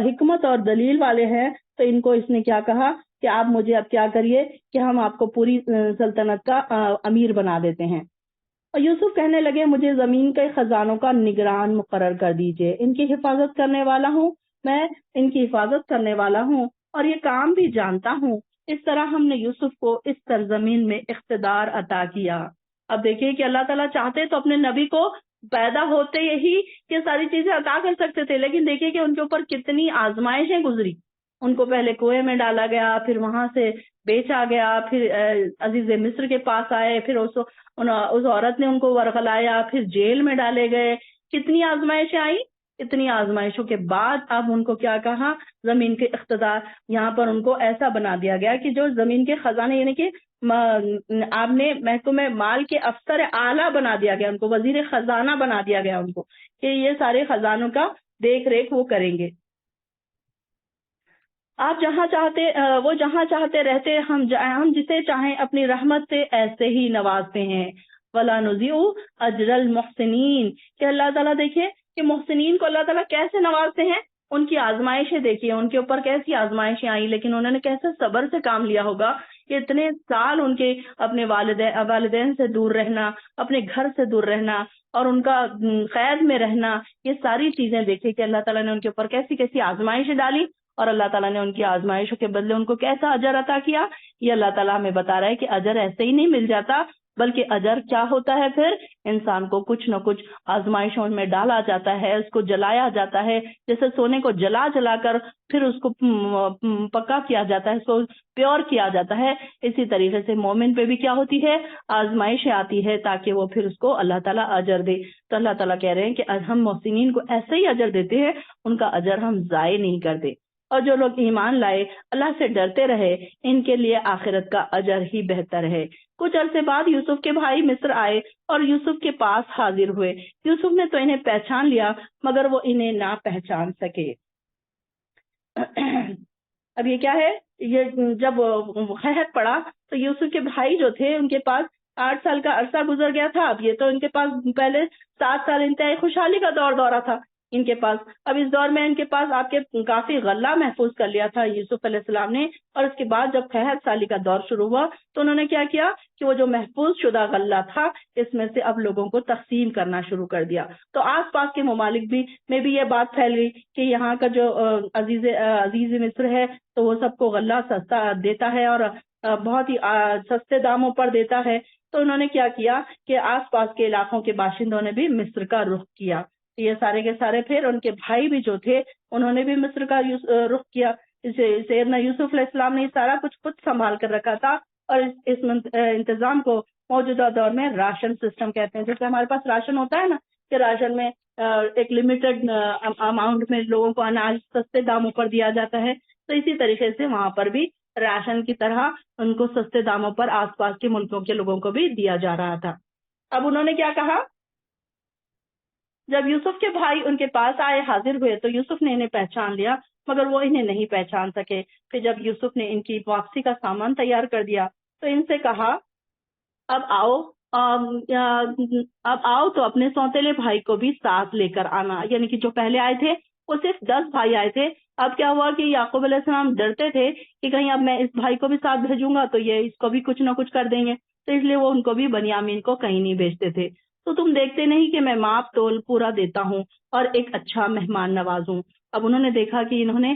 حکمت اور دلیل والے ہیں، تو ان کو اس نے کیا کہا کہ آپ مجھے اب کیا کریے کہ ہم آپ کو پوری سلطنت کا امیر بنا دیتے ہیں۔ اور یوسف کہنے لگے، مجھے زمین کے خزانوں کا نگران مقرر کر دیجئے، ان کی حفاظت کرنے والا ہوں، میں ان کی حفاظت کرنے والا ہوں اور یہ کام بھی جانتا ہوں۔ اس طرح ہم نے یوسف کو اس سرزمین میں اقتدار عطا کیا۔ اب دیکھیے کہ اللہ تعالیٰ چاہتے تو اپنے نبی کو پیدا ہوتے ہی یہ ساری چیزیں عطا کر سکتے تھے، لیکن دیکھیے کہ ان کے اوپر کتنی آزمائشیں گزری۔ ان کو پہلے کنویں میں ڈالا گیا، پھر وہاں سے بیچا گیا، پھر عزیز مصر کے پاس آئے، پھر اس عورت نے ان کو ورغلایا، پھر جیل میں ڈالے گئے۔ کتنی آزمائشیں آئی۔ اتنی آزمائشوں کے بعد اب ان کو کیا کہا؟ زمین کے اقتدار، یہاں پر ان کو ایسا بنا دیا گیا کہ جو زمین کے خزانے، یعنی کہ آپ نے محکمہ مال کے افسر اعلیٰ بنا دیا گیا، ان کو وزیر خزانہ بنا دیا گیا ان کو، کہ یہ سارے خزانوں کا دیکھ ریکھ وہ کریں گے۔ آپ وہ جہاں چاہتے رہتے، ہم جسے چاہیں اپنی رحمت سے ایسے ہی نوازتے ہیں۔ وَلَا نُضِيعُ أَجْرَ الْمُحْسِنِينَ، کہ اللہ تعالیٰ دیکھیں کہ محسنین کو اللہ تعالیٰ کیسے نوازتے ہیں۔ ان کی آزمائشیں دیکھیے، ان کے اوپر کیسی آزمائشیں آئیں، لیکن انہوں نے کیسے صبر سے کام لیا ہوگا کہ اتنے سال ان کے اپنے والدین سے دور رہنا، اپنے گھر سے دور رہنا اور ان کا قید میں رہنا، یہ ساری چیزیں دیکھیں کہ اللہ تعالیٰ نے ان کے اوپر کیسی کیسی آزمائشیں ڈالی، اور اللہ تعالیٰ نے ان کی آزمائشوں کے بدلے ان کو کیسا اجر عطا کیا۔ یہ اللہ تعالیٰ ہمیں بتا رہا ہے کہ اجر ایسے ہی نہیں مل جاتا، بلکہ اجر کیا ہوتا ہے؟ پھر انسان کو کچھ نہ کچھ آزمائشوں میں ڈالا جاتا ہے، اس کو جلایا جاتا ہے، جیسے سونے کو جلا کر پھر اس کو پکا کیا جاتا ہے، اس کو پیور کیا جاتا ہے۔ اسی طریقے سے مومن پہ بھی کیا ہوتی ہے؟ آزمائشیں آتی ہے، تاکہ وہ پھر اس کو اللہ تعالیٰ اجر دے۔ تو اللہ تعالیٰ کہہ رہے ہیں کہ ہم محسنین کو ایسے ہی اجر دیتے ہیں، ان کا اجر ہم ضائع نہیں کرتے۔ اور جو لوگ ایمان لائے اللہ سے ڈرتے رہے ان کے لیے آخرت کا اجر ہی بہتر ہے۔ کچھ عرصے بعد یوسف کے بھائی مصر آئے اور یوسف کے پاس حاضر ہوئے۔ یوسف نے تو انہیں پہچان لیا مگر وہ انہیں نہ پہچان سکے۔ اب یہ کیا ہے، یہ جب قحط پڑا تو یوسف کے بھائی جو تھے ان کے پاس 8 سال کا عرصہ گزر گیا تھا۔ اب یہ تو ان کے پاس پہلے 7 سال انتہائی خوشحالی کا دورہ تھا ان کے پاس۔ اب اس دور میں ان کے پاس آپ کے کافی غلہ محفوظ کر لیا تھا یوسف علیہ السلام نے، اور اس کے بعد جب قحط سالی کا دور شروع ہوا تو انہوں نے کیا کیا کہ وہ جو محفوظ شدہ غلہ تھا اس میں سے اب لوگوں کو تقسیم کرنا شروع کر دیا۔ تو آس پاس کے ممالک میں بھی یہ بات پھیل گئی کہ یہاں کا جو عزیز مصر ہے تو وہ سب کو غلہ سستا دیتا ہے اور بہت ہی سستے داموں پر دیتا ہے۔ تو انہوں نے کیا کیا کہ آس پاس کے علاقوں کے باشندوں نے بھی مصر کا رخ کیا۔ یہ سارے کے سارے پھر ان کے بھائی بھی جو تھے انہوں نے بھی مصر کا رخ کیا۔ سیدنا یوسف علیہ السلام نے سارا کچھ خود سنبھال کر رکھا تھا، اور اس انتظام کو موجودہ دور میں راشن سسٹم کہتے ہیں۔ جیسے ہمارے پاس راشن ہوتا ہے نا کہ راشن میں ایک لمیٹڈ اماؤنٹ میں لوگوں کو اناج سستے داموں پر دیا جاتا ہے، تو اسی طریقے سے وہاں پر بھی راشن کی طرح ان کو سستے داموں پر آس پاس کے ملکوں کے لوگوں کو بھی دیا جا رہا تھا۔ اب انہوں نے کیا کہا، جب یوسف کے بھائی ان کے پاس آئے حاضر ہوئے تو یوسف نے انہیں پہچان لیا مگر وہ انہیں نہیں پہچان سکے۔ پھر جب یوسف نے ان کی واپسی کا سامان تیار کر دیا تو ان سے کہا، اب آؤ تو اپنے سوتیلے بھائی کو بھی ساتھ لے کر آنا۔ یعنی کہ جو پہلے آئے تھے وہ صرف 10 بھائی آئے تھے۔ اب کیا ہوا کہ یعقوب علیہ السلام ڈرتے تھے کہ کہیں اب میں اس بھائی کو بھی ساتھ بھیجوں گا تو یہ اس کو بھی کچھ نہ کچھ کر دیں گے، تو اس لیے وہ ان کو بھی بنیامین کو کہیں نہیں بھیجتے تھے۔ تو تم دیکھتے نہیں کہ میں ماپ تول پورا دیتا ہوں اور ایک اچھا مہمان نواز ہوں۔ اب انہوں نے دیکھا کہ انہوں نے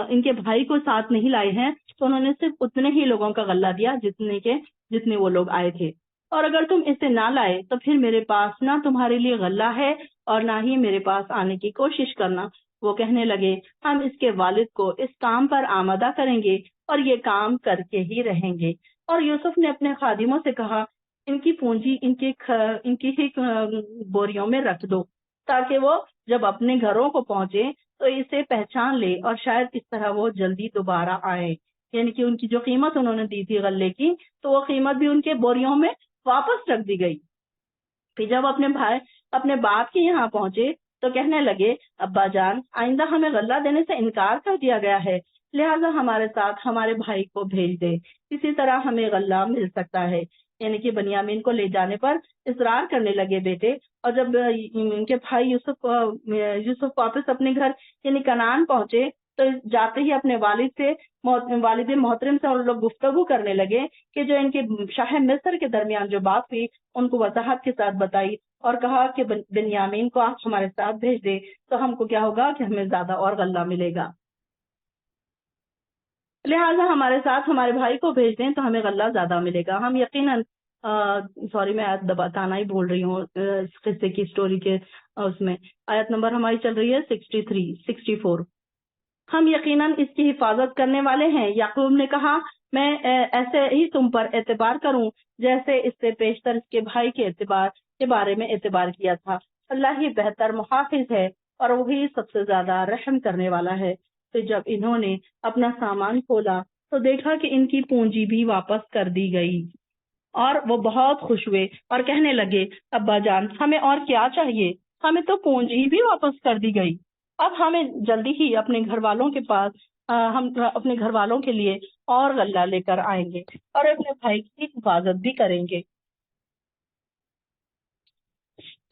ان کے بھائی کو ساتھ نہیں لائے ہیں تو انہوں نے صرف اتنے ہی لوگوں کا غلہ دیا جتنے وہ لوگ آئے تھے۔ اور اگر تم اسے نہ لائے تو پھر میرے پاس نہ تمہارے لیے غلہ ہے اور نہ ہی میرے پاس آنے کی کوشش کرنا۔ وہ کہنے لگے، ہم اس کے والد کو اس کام پر آمادہ کریں گے اور یہ کام کر کے ہی رہیں گے۔ اور یوسف نے اپنے خادموں سے کہا، ان کی پونجی ان کی ہی بوریوں میں رکھ دو تاکہ وہ جب اپنے گھروں کو پہنچے تو اسے پہچان لے اور شاید اس طرح وہ جلدی دوبارہ آئے۔ یعنی کہ ان کی جو قیمت انہوں نے دی تھی غلے کی تو وہ قیمت بھی ان کے بوریوں میں واپس رکھ دی گئی۔ پھر جب اپنے باپ کے یہاں پہنچے تو کہنے لگے، ابا جان، آئندہ ہمیں غلہ دینے سے انکار کر دیا گیا ہے، لہٰذا ہمارے ساتھ ہمارے بھائی کو بھیج دے، اسی طرح ہمیں غلہ مل سکتا ہے۔ یعنی کہ بنیامین کو لے جانے پر اصرار کرنے لگے بیٹے۔ اور جب ان کے بھائی یوسف واپس اپنے گھر یعنی کنعان پہنچے تو جاتے ہی اپنے والد محترم سے ان لوگ گفتگو کرنے لگے کہ جو ان کے شاہ مصر کے درمیان جو بات ہوئی ان کو وضاحت کے ساتھ بتائی اور کہا کہ بنیامین کو آپ ہمارے ساتھ بھیج دے تو ہم کو کیا ہوگا کہ ہمیں زیادہ اور غلہ ملے گا، لہٰذا ہمارے ساتھ ہمارے بھائی کو بھیج دیں تو ہمیں غلہ زیادہ ملے گا۔ ہم یقیناً سوری میں آیت بتانا ہی بھول رہی ہوں اس قصے کی سٹوری کے، اس میں آیت نمبر ہماری چل رہی ہے 64۔ ہم یقیناً اس کی حفاظت کرنے والے ہیں۔ یعقوب نے کہا، میں ایسے ہی تم پر اعتبار کروں جیسے اس سے پیشتر اس کے بھائی کے اعتبار کے بارے میں اعتبار کیا تھا۔ اللہ ہی بہتر محافظ ہے اور وہی سب سے زیادہ رحم کرنے والا ہے۔ پھر جب انہوں نے اپنا سامان کھولا تو دیکھا کہ ان کی پونجی بھی واپس کر دی گئی اور وہ بہت خوش ہوئے اور کہنے لگے، ابا جان، ہمیں اور کیا چاہیے، ہمیں تو پونجی بھی واپس کر دی گئی، اب ہمیں جلدی ہی اپنے گھر والوں کے پاس ہم اپنے گھر والوں کے لیے اور غلہ لے کر آئیں گے اور اپنے بھائی کی حفاظت بھی کریں گے،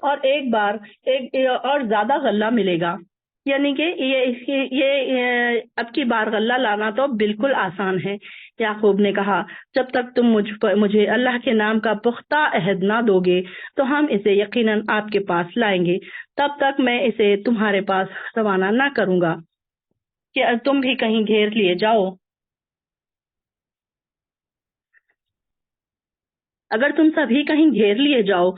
اور ایک اور زیادہ غلہ ملے گا۔ یعنی کہ یہ اب کی بار غلہ لانا تو بالکل آسان ہے۔ یعقوب نے کہا، جب تک تم مجھے اللہ کے نام کا پختہ عہد نہ دو گے تو ہم اسے یقیناً آپ کے پاس لائیں گے، تب تک میں اسے تمہارے پاس روانہ نہ کروں گا کہ تم بھی کہیں گھیر لیے جاؤ۔ اگر تم سبھی کہیں گھیر لیے جاؤ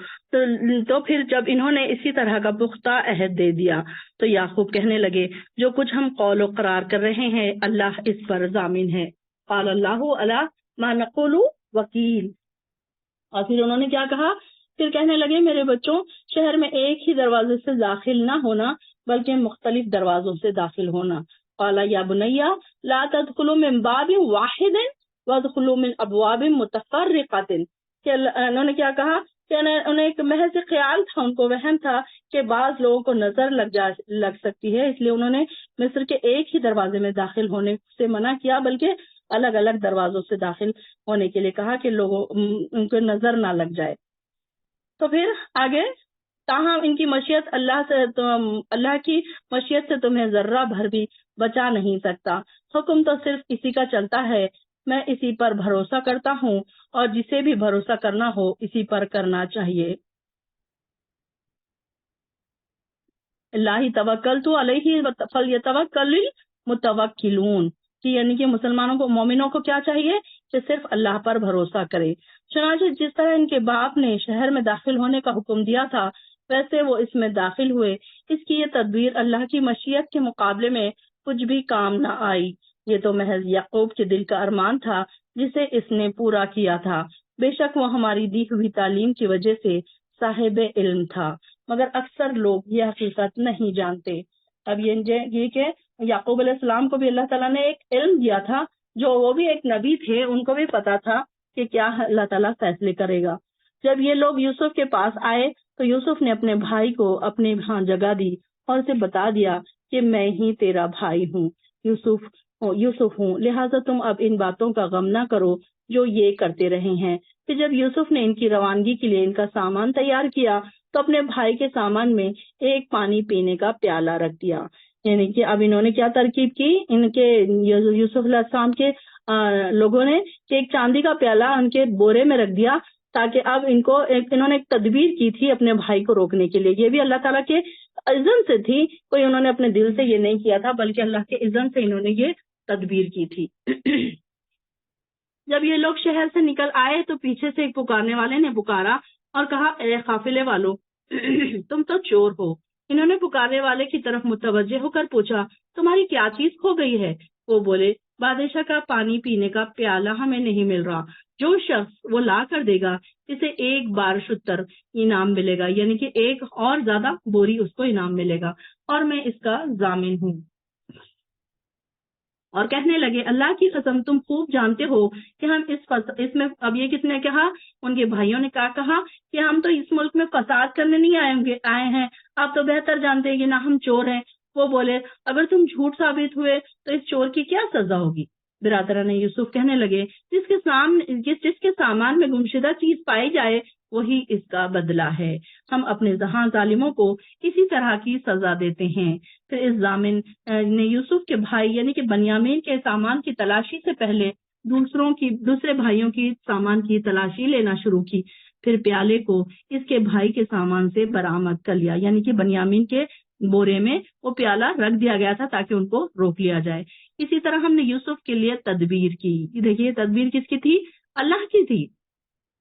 تو پھر جب انہوں نے اسی طرح کا پختہ عہد دے دیا تو یعقوب کہنے لگے، جو کچھ ہم قول و قرار کر رہے ہیں اللہ اس پر ضامن ہے۔ قال اللہ علی ما نقول وکیل۔ اور پھر انہوں نے کیا کہا، پھر کہنے لگے، میرے بچوں، شہر میں ایک ہی دروازے سے داخل نہ ہونا بلکہ مختلف دروازوں سے داخل ہونا۔ قال یا بنیا لا تدخلوا من باب واحد وادخلوا من ابواب متفرقۃ، کہ انہوں نے کیا کہا کہ انہیں ایک محض خیال تھا، ان کو وہم تھا کہ بعض لوگوں کو نظر لگ سکتی ہے، اس لیے انہوں نے مصر کے ایک ہی دروازے میں داخل ہونے سے منع کیا، بلکہ الگ الگ دروازوں سے داخل ہونے کے لیے کہا کہ لوگوں ان کو نظر نہ لگ جائے۔ تو پھر آگے، تاہم ان کی مشیت اللہ کی مشیت سے تمہیں ذرہ بھر بھی بچا نہیں سکتا، حکم تو صرف اسی کا چلتا ہے، میں اسی پر بھروسہ کرتا ہوں اور جسے بھی بھروسہ کرنا ہو اسی پر کرنا چاہیے۔ اللہ توکلت علیہ فلیتوکل المتوکلون، کہ یعنی کہ مسلمانوں کو، مومنوں کو کیا چاہیے کہ صرف اللہ پر بھروسہ کرے۔ چنانچہ جس طرح ان کے باپ نے شہر میں داخل ہونے کا حکم دیا تھا ویسے وہ اس میں داخل ہوئے، اس کی یہ تدبیر اللہ کی مشیت کے مقابلے میں کچھ بھی کام نہ آئی، یہ تو محض یعقوب کے دل کا ارمان تھا جسے اس نے پورا کیا تھا، بے شک وہ ہماری دی ہوئی تعلیم کی وجہ سے صاحب علم تھا، مگر اکثر لوگ یہ حقیقت نہیں جانتے۔ اب یہ کہ یعقوب علیہ السلام کو بھی اللہ تعالیٰ نے ایک علم دیا تھا، جو وہ بھی ایک نبی تھے، ان کو بھی پتا تھا کہ کیا اللہ تعالیٰ فیصلے کرے گا۔ جب یہ لوگ یوسف کے پاس آئے تو یوسف نے اپنے بھائی کو اپنے ہاں جگہ دی اور اسے بتا دیا کہ میں ہی تیرا بھائی ہوں، یوسف ہوں، لہٰذا تم اب ان باتوں کا غم نہ کرو جو یہ کرتے رہے ہیں۔ پھر جب یوسف نے ان کی روانگی کے لیے ان کا سامان تیار کیا تو اپنے بھائی کے سامان میں ایک پانی پینے کا پیالہ رکھ دیا، یعنی کہ اب انہوں نے کیا ترکیب کی، ان کے یوسف علیہ السلام کے لوگوں نے کہ ایک چاندی کا پیالہ ان کے بورے میں رکھ دیا، تاکہ اب انہوں نے ایک تدبیر کی تھی اپنے بھائی کو روکنے کے لیے، یہ بھی اللہ تعالیٰ کے اذن سے تھی، کوئی انہوں نے اپنے دل سے یہ نہیں کیا تھا بلکہ اللہ کے اذن سے انہوں نے یہ تدبیر کی تھی۔ جب یہ لوگ شہر سے نکل آئے تو پیچھے سے ایک پکارنے والے نے پکارا اور کہا اے قافلے والو تم تو چور ہو۔ انہوں نے پکارنے والے کی طرف متوجہ ہو کر پوچھا تمہاری کیا چیز کھو گئی ہے؟ وہ بولے بادشاہ کا پانی پینے کا پیالہ ہمیں نہیں مل رہا، جو شخص وہ لا کر دے گا اسے ایک بار شتر انعام ملے گا، یعنی کہ ایک اور زیادہ بوری اس کو انعام ملے گا، اور میں اس کا ضامن ہوں۔ اور کہنے لگے اللہ کی قسم تم خوب جانتے ہو کہ ہم اس میں، اب یہ کس نے کہا؟ ان کے بھائیوں نے کہا کہ ہم تو اس ملک میں فساد کرنے نہیں آئے ہیں، آپ تو بہتر جانتے ہیں کہ نہ ہم چور ہیں۔ وہ بولے اگر تم جھوٹ ثابت ہوئے تو اس چور کی کیا سزا ہوگی؟ برادران یوسف کہنے لگے جس کے سامان میں گمشدہ چیز پائی جائے وہی اس کا بدلہ ہے، ہم اپنے ظالموں کو اسی طرح کی سزا دیتے ہیں۔ پھر اس ضامن نے یوسف کے بھائی یعنی کہ بنیامین کے سامان کی تلاشی سے پہلے دوسرے بھائیوں کی سامان کی تلاشی لینا شروع کی، پھر پیالے کو اس کے بھائی کے سامان سے برآمد کر لیا، یعنی کہ بنیامین کے بورے میں وہ پیالہ رکھ دیا گیا تھا تاکہ ان کو روک لیا جائے۔ اسی طرح ہم نے یوسف کے لیے تدبیر کی، دیکھیے تدبیر کس کی تھی؟ اللہ کی تھی۔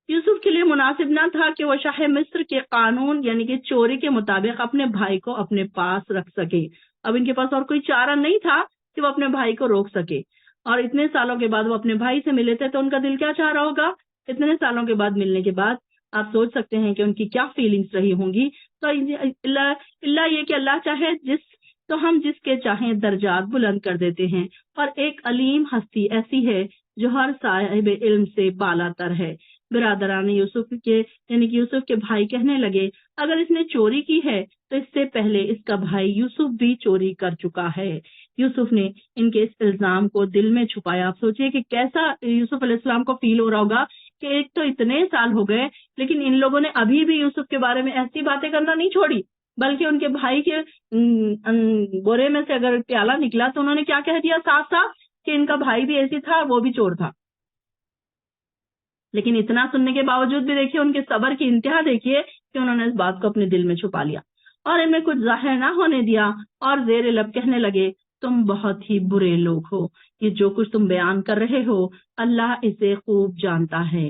یوسف کے لیے مناسب نہ تھا کہ وہ شاہ مصر کے قانون یعنی کہ چوری کے مطابق اپنے بھائی کو اپنے پاس رکھ سکے۔ اب ان کے پاس اور کوئی چارہ نہیں تھا کہ وہ اپنے بھائی کو روک سکے، اور اتنے سالوں کے بعد وہ اپنے بھائی سے ملے تھے تو ان کا دل کیا چاہ رہا ہوگا؟ اتنے سالوں کے بعد ملنے کے بعد آپ سوچ سکتے ہیں کہ ان کی کیا فیلنگز رہی ہوں گی۔ تو اللہ یہ کہ اللہ چاہے تو ہم جس کے چاہیں درجات بلند کر دیتے ہیں، اور ایک علیم ہستی ایسی ہے جو ہر صاحب علم سے بالا تر ہے۔ برادران یوسف یعنی کہ یوسف کے بھائی کہنے لگے اگر اس نے چوری کی ہے تو اس سے پہلے اس کا بھائی یوسف بھی چوری کر چکا ہے۔ یوسف نے ان کے اس الزام کو دل میں چھپایا۔ آپ سوچئے کہ کیسا یوسف علیہ السلام کو فیل ہو رہا ہوگا کہ ایک تو اتنے سال ہو گئے لیکن ان لوگوں نے ابھی بھی یوسف کے بارے میں ایسی باتیں کرنا نہیں چھوڑی، بلکہ ان کے بھائی کے بورے میں سے اگر پیالہ نکلا تو انہوں نے کیا کہہ دیا صاف صاف کہ ان کا بھائی بھی ایسی تھا، وہ بھی چور تھا۔ لیکن اتنا سننے کے باوجود بھی دیکھیے ان کے صبر کی انتہا دیکھیے کہ انہوں نے اس بات کو اپنے دل میں چھپا لیا اور ان میں کچھ ظاہر نہ ہونے دیا، اور زیر لب کہنے لگے تم بہت ہی برے لوگ ہو، یہ جو کچھ تم بیان کر رہے ہو اللہ اسے خوب جانتا ہے۔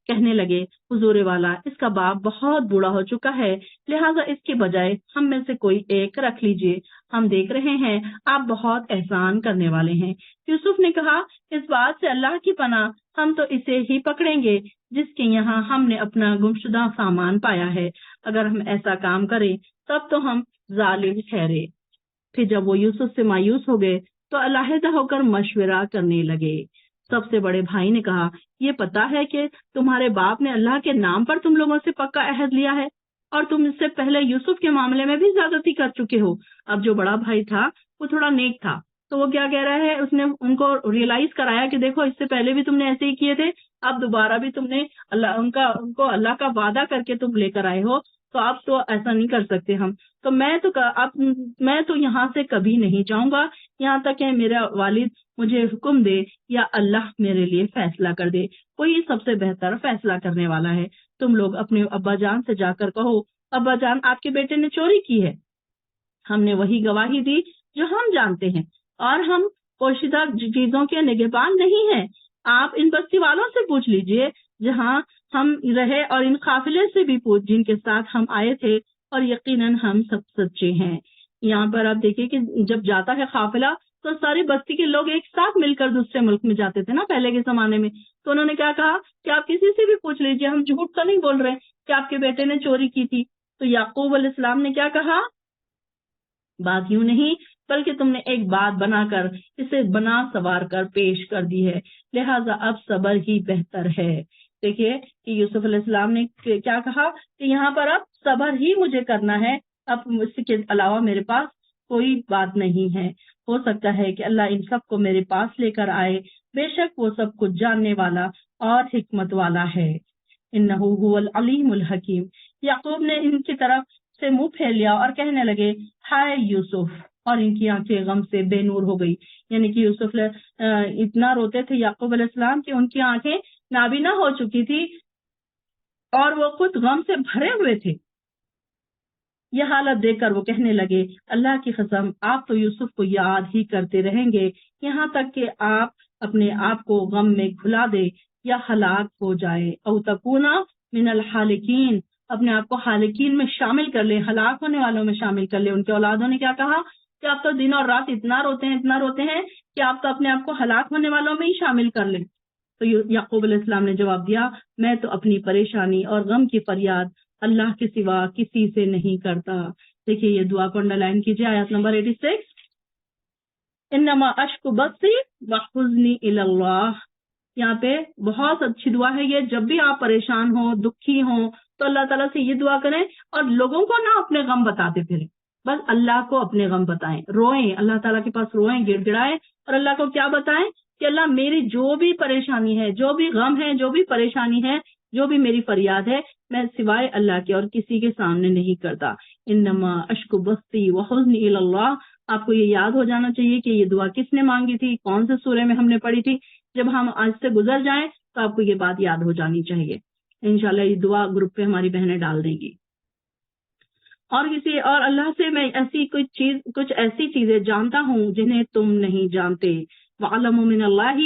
کہنے لگے حضور والا اس کا باپ بہت بوڑھا ہو چکا ہے، لہٰذا اس کے بجائے ہم میں سے کوئی ایک رکھ لیجئے، ہم دیکھ رہے ہیں آپ بہت احسان کرنے والے ہیں۔ یوسف نے کہا اس بات سے اللہ کی پناہ، ہم تو اسے ہی پکڑیں گے جس کے یہاں ہم نے اپنا گمشدہ سامان پایا ہے، اگر ہم ایسا کام کریں تب تو ہم ظالم ٹھہرے۔ پھر جب وہ یوسف سے مایوس ہو گئے تو علیحدہ ہو کر مشورہ کرنے لگے۔ سب سے بڑے بھائی نے کہا، یہ پتا ہے کہ تمہارے باپ نے اللہ کے نام پر تم لوگوں سے پکا عہد لیا ہے اور تم اس سے پہلے یوسف کے معاملے میں بھی زیادتی کر چکے ہو۔ اب جو بڑا بھائی تھا وہ تھوڑا نیک تھا، تو وہ کیا کہہ رہا ہے، اس نے ان کو ریئلائز کرایا کہ دیکھو اس سے پہلے بھی تم نے ایسے ہی کیے تھے، اب دوبارہ بھی تم نے ان کو اللہ کا وعدہ کر کے تم لے کر آئے ہو، تو اب تو ایسا نہیں کر سکتے ہم، تو میں تو یہاں سے کبھی نہیں جاؤں گا یہاں تک کہ میرا والد مجھے حکم دے یا اللہ میرے لیے فیصلہ کر دے، کوئی سب سے بہتر فیصلہ کرنے والا ہے۔ تم لوگ اپنے ابا جان سے جا کر کہو، ابا جان آپ کے بیٹے نے چوری کی ہے، ہم نے وہی گواہی دی جو ہم جانتے ہیں، اور ہم پوشیدہ چیزوں کے نگہبان نہیں ہیں۔ آپ ان بستی والوں سے پوچھ لیجئے جہاں ہم رہے، اور ان قافلے سے بھی پوچھ جن کے ساتھ ہم آئے تھے، اور یقیناً ہم سب سچے ہیں۔ یہاں پر آپ دیکھیں کہ جب جاتا ہے قافلہ تو ساری بستی کے لوگ ایک ساتھ مل کر دوسرے ملک میں جاتے تھے نا پہلے کے زمانے میں، تو انہوں نے کیا کہا کہ آپ کسی سے بھی پوچھ لیجئے، ہم جھوٹ تو نہیں بول رہے کہ آپ کے بیٹے نے چوری کی تھی۔ تو یعقوب علیہ السلام نے کیا کہا، بات یوں نہیں بلکہ تم نے ایک بات بنا کر اسے بنا سوار کر پیش کر دی ہے، لہٰذا اب صبر ہی بہتر ہے۔ دیکھیے کہ یوسف علیہ السلام نے کیا کہا کہ یہاں پر اب صبر ہی مجھے کرنا ہے، اب اس کے علاوہ میرے پاس کوئی بات نہیں ہے۔ ہو سکتا ہے کہ اللہ ان سب کو میرے پاس لے کر آئے، بے شک وہ سب کچھ جاننے والا اور حکمت والا ہے۔ انہ هو العلیم الحکیم۔ یعقوب نے ان کی طرف سے منہ پھیر لیا اور کہنے لگے، ہائے یوسف، اور ان کی آنکھیں غم سے بے نور ہو گئی، یعنی کہ یوسف اتنا روتے تھے یعقوب علیہ السلام کہ ان کی آنکھیں نابینا ہو چکی تھی اور وہ خود غم سے بھرے ہوئے تھے۔ یہ حالت دیکھ کر وہ کہنے لگے، اللہ کی قسم آپ تو یوسف کو یاد ہی کرتے رہیں گے یہاں تک کہ آپ اپنے آپ کو غم میں گھلا دے یا ہلاک ہو جائے، او تکونا من الحالکین، اپنے آپ کو حالکین میں شامل کر لے، ہلاک ہونے والوں میں شامل کر لے۔ ان کے اولادوں نے کیا کہا کہ آپ تو دن اور رات اتنا روتے ہیں کہ آپ تو اپنے آپ کو ہلاک ہونے والوں میں ہی شامل کر لیں۔ تو یعقوب علیہ السلام نے جواب دیا، میں تو اپنی پریشانی اور غم کی فریاد اللہ کے سوا کسی سے نہیں کرتا۔ دیکھیے یہ دعا کو انڈرلائن کیجیے، آیت نمبر 86، انما اشکو بثی وحزنی الی اللہ۔ یہاں پہ بہت اچھی دعا ہے یہ، جب بھی آپ پریشان ہوں، دکھی ہوں، تو اللہ تعالیٰ سے یہ دعا کریں، اور لوگوں کو نہ اپنے غم بتاتے پھریں، بس اللہ کو اپنے غم بتائیں، روئیں اللہ تعالیٰ کے پاس، روئیں، گڑ گڑائیں، اور اللہ کو کیا بتائیں کہ اللہ میری جو بھی پریشانی ہے، جو بھی غم ہے، جو بھی پریشانی ہے، جو بھی میری فریاد ہے، میں سوائے اللہ کے اور کسی کے سامنے نہیں کرتا۔ انما اشکو بثی وحزنی الی اللہ۔ آپ کو یہ یاد ہو جانا چاہیے کہ یہ دعا کس نے مانگی تھی، کون سے سورے میں ہم نے پڑھی تھی۔ جب ہم آج سے گزر جائیں تو آپ کو یہ بات یاد ہو جانی چاہیے۔ انشاءاللہ یہ دعا گروپ پہ ہماری بہنیں ڈال دیں گی۔ اور اللہ سے میں کچھ ایسی چیزیں جانتا ہوں جنہیں تم نہیں جانتے۔ وَعَلَمُ مِنَ اللَّهِ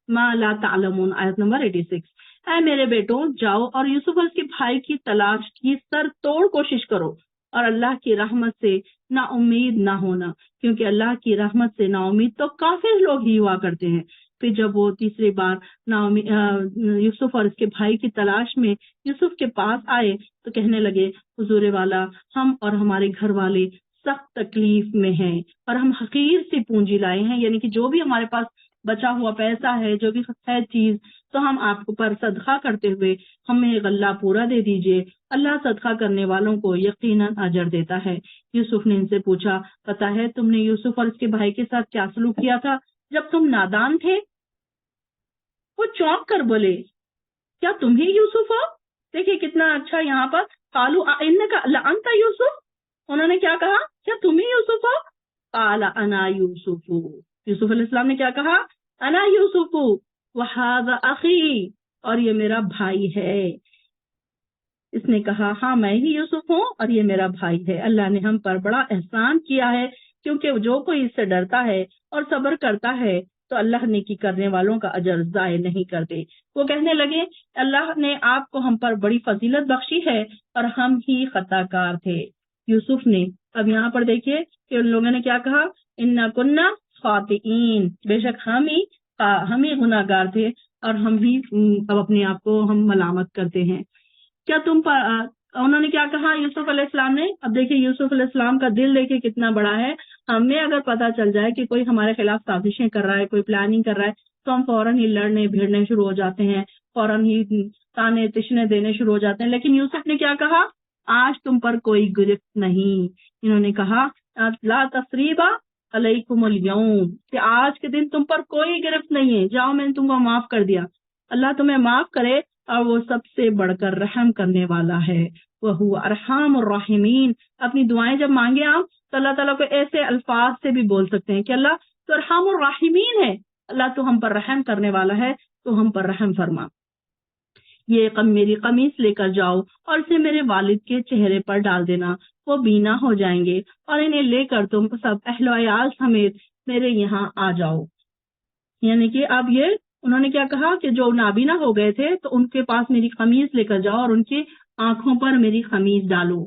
مَا لَا تَعْلَمُونَ، آیت نمبر 86۔ اے میرے بیٹوں، جاؤ اور یوسف اور اس کے بھائی کی تلاش کی سر توڑ کوشش کرو، اور اللہ کی رحمت سے نا امید نہ ہونا، کیونکہ اللہ کی رحمت سے نا امید تو کافر لوگ ہی ہوا کرتے ہیں۔ پھر جب وہ تیسری بار یوسف اور اس کے بھائی کی تلاش میں یوسف کے پاس آئے تو کہنے لگے، حضور والا، ہم اور ہمارے گھر والے سخت تکلیف میں ہیں اور ہم حقیر سی پونجی لائے ہیں، یعنی کہ جو بھی ہمارے پاس بچا ہوا پیسہ ہے، جو بھی ہے چیز، تو ہم آپ کو پر صدقہ کرتے ہوئے ہمیں غلہ پورا دے دیجئے، اللہ صدقہ کرنے والوں کو یقیناً اجر دیتا ہے۔ یوسف نے ان سے پوچھا، پتا ہے تم نے یوسف اور اس کے بھائی کے ساتھ کیا سلوک کیا تھا جب تم نادان تھے؟ وہ چونک کر بولے، کیا تم ہی یوسف ہو؟ دیکھیے کتنا اچھا یہاں پر، قالوا انک لانت یوسف، انہوں نے کیا کہا، کیا تم ہی یوسف ہو؟ قال انا یوسف، یوسف علیہ السلام نے کیا کہا، انا یوسف وہذا اخی، اور یہ میرا بھائی ہے۔ اس نے کہا، ہاں میں ہی یوسف ہوں اور یہ میرا بھائی ہے۔ اللہ نے ہم پر بڑا احسان کیا ہے، کیونکہ جو کوئی اس سے ڈرتا ہے اور صبر کرتا ہے تو اللہ نیکی کرنے والوں کا اجر ضائع نہیں کرتے۔ وہ کہنے لگے، اللہ نے آپ کو ہم پر بڑی فضیلت بخشی ہے اور ہم ہی خطا کار تھے۔ یوسف نے اب یہاں پر دیکھیے کہ ان لوگوں نے کیا کہا، انا کننا خاطئین، بے شک ہم ہی گناہ گار تھے اور ہم ہی اب اپنے آپ کو ہم ملامت کرتے ہیں۔ کیا تم انہوں نے کیا کہا یوسف علیہ السلام نے؟ اب دیکھیں یوسف علیہ السلام کا دل دیکھیں کتنا بڑا ہے، ہمیں اگر پتا چل جائے کہ کوئی ہمارے خلاف سازشیں کر رہا ہے، کوئی پلاننگ کر رہا ہے، تو ہم فوراً ہی لڑنے بھیڑنے شروع ہو جاتے ہیں، فوراً ہی تانے تشنے دینے شروع ہو جاتے ہیں. لیکن یوسف نے کیا کہا؟ آج تم پر کوئی گرفت نہیں. انہوں نے کہا لا تثریبا علیکم اليوم، کہ آج کے دن تم پر کوئی گرفت نہیں ہے، جاؤ میں نے تم کو معاف کر دیا. اللہ تمہیں معاف کرے، اور وہ سب سے بڑھ کر رحم کرنے والا ہے. وہ ارحم الراحمین. اپنی دعائیں جب مانگے آپ تو اللہ تعالیٰ کو ایسے الفاظ سے بھی بول سکتے ہیں کہ اللہ تو ارحم الراحمین ہے، اللہ تو ہم پر رحم کرنے والا ہے، تو ہم پر رحم فرما. یہ میری قمیص لے کر جاؤ اور اسے میرے والد کے چہرے پر ڈال دینا، وہ بینا ہو جائیں گے، اور انہیں لے کر تم سب اہل و عیال سمیت میرے یہاں آ جاؤ. یعنی کہ اب یہ انہوں نے کیا کہا کہ جو نابینا ہو گئے تھے تو ان کے پاس میری قمیص لے کر جاؤ اور ان کی آنکھوں پر میری قمیص ڈالو.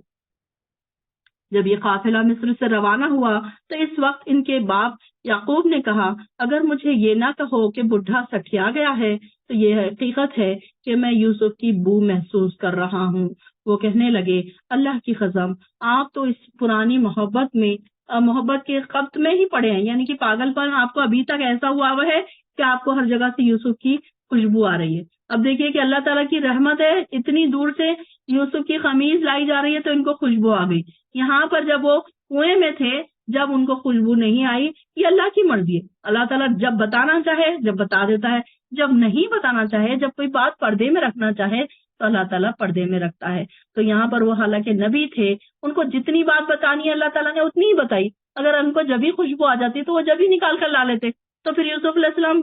جب یہ قافلہ مصر سے روانہ ہوا تو اس وقت ان کے باپ یعقوب نے کہا اگر مجھے یہ نہ کہو کہ بڈھا سٹیا گیا ہے تو یہ حقیقت ہے کہ میں یوسف کی بو محسوس کر رہا ہوں. وہ کہنے لگے اللہ کی قسم آپ تو اس پرانی محبت کے قبط میں ہی پڑے ہیں، یعنی کہ پاگل پن آپ کو ابھی تک ایسا ہوا ہوا ہے کہ آپ کو ہر جگہ سے یوسف کی خوشبو آ رہی ہے. اب دیکھیے کہ اللہ تعالیٰ کی رحمت ہے، اتنی دور سے یوسف کی قمیض لائی جا رہی ہے تو ان کو خوشبو آ گئی. یہاں پر جب وہ کنویں میں تھے جب ان کو خوشبو نہیں آئی، یہ اللہ کی مرضی ہے. اللہ تعالیٰ جب بتانا چاہے جب بتا دیتا ہے، جب نہیں بتانا چاہے، جب کوئی بات پردے میں رکھنا چاہے تو اللہ تعالیٰ پردے میں رکھتا ہے. تو یہاں پر وہ حالانکہ نبی تھے، ان کو جتنی بات بتانی ہے اللہ تعالیٰ نے اتنی ہی بتائی. اگر ان کو جب ہی خوشبو آ جاتی تو وہ جب ہی نکال کر لا لیتے، تو پھر یوسف علیہ السلام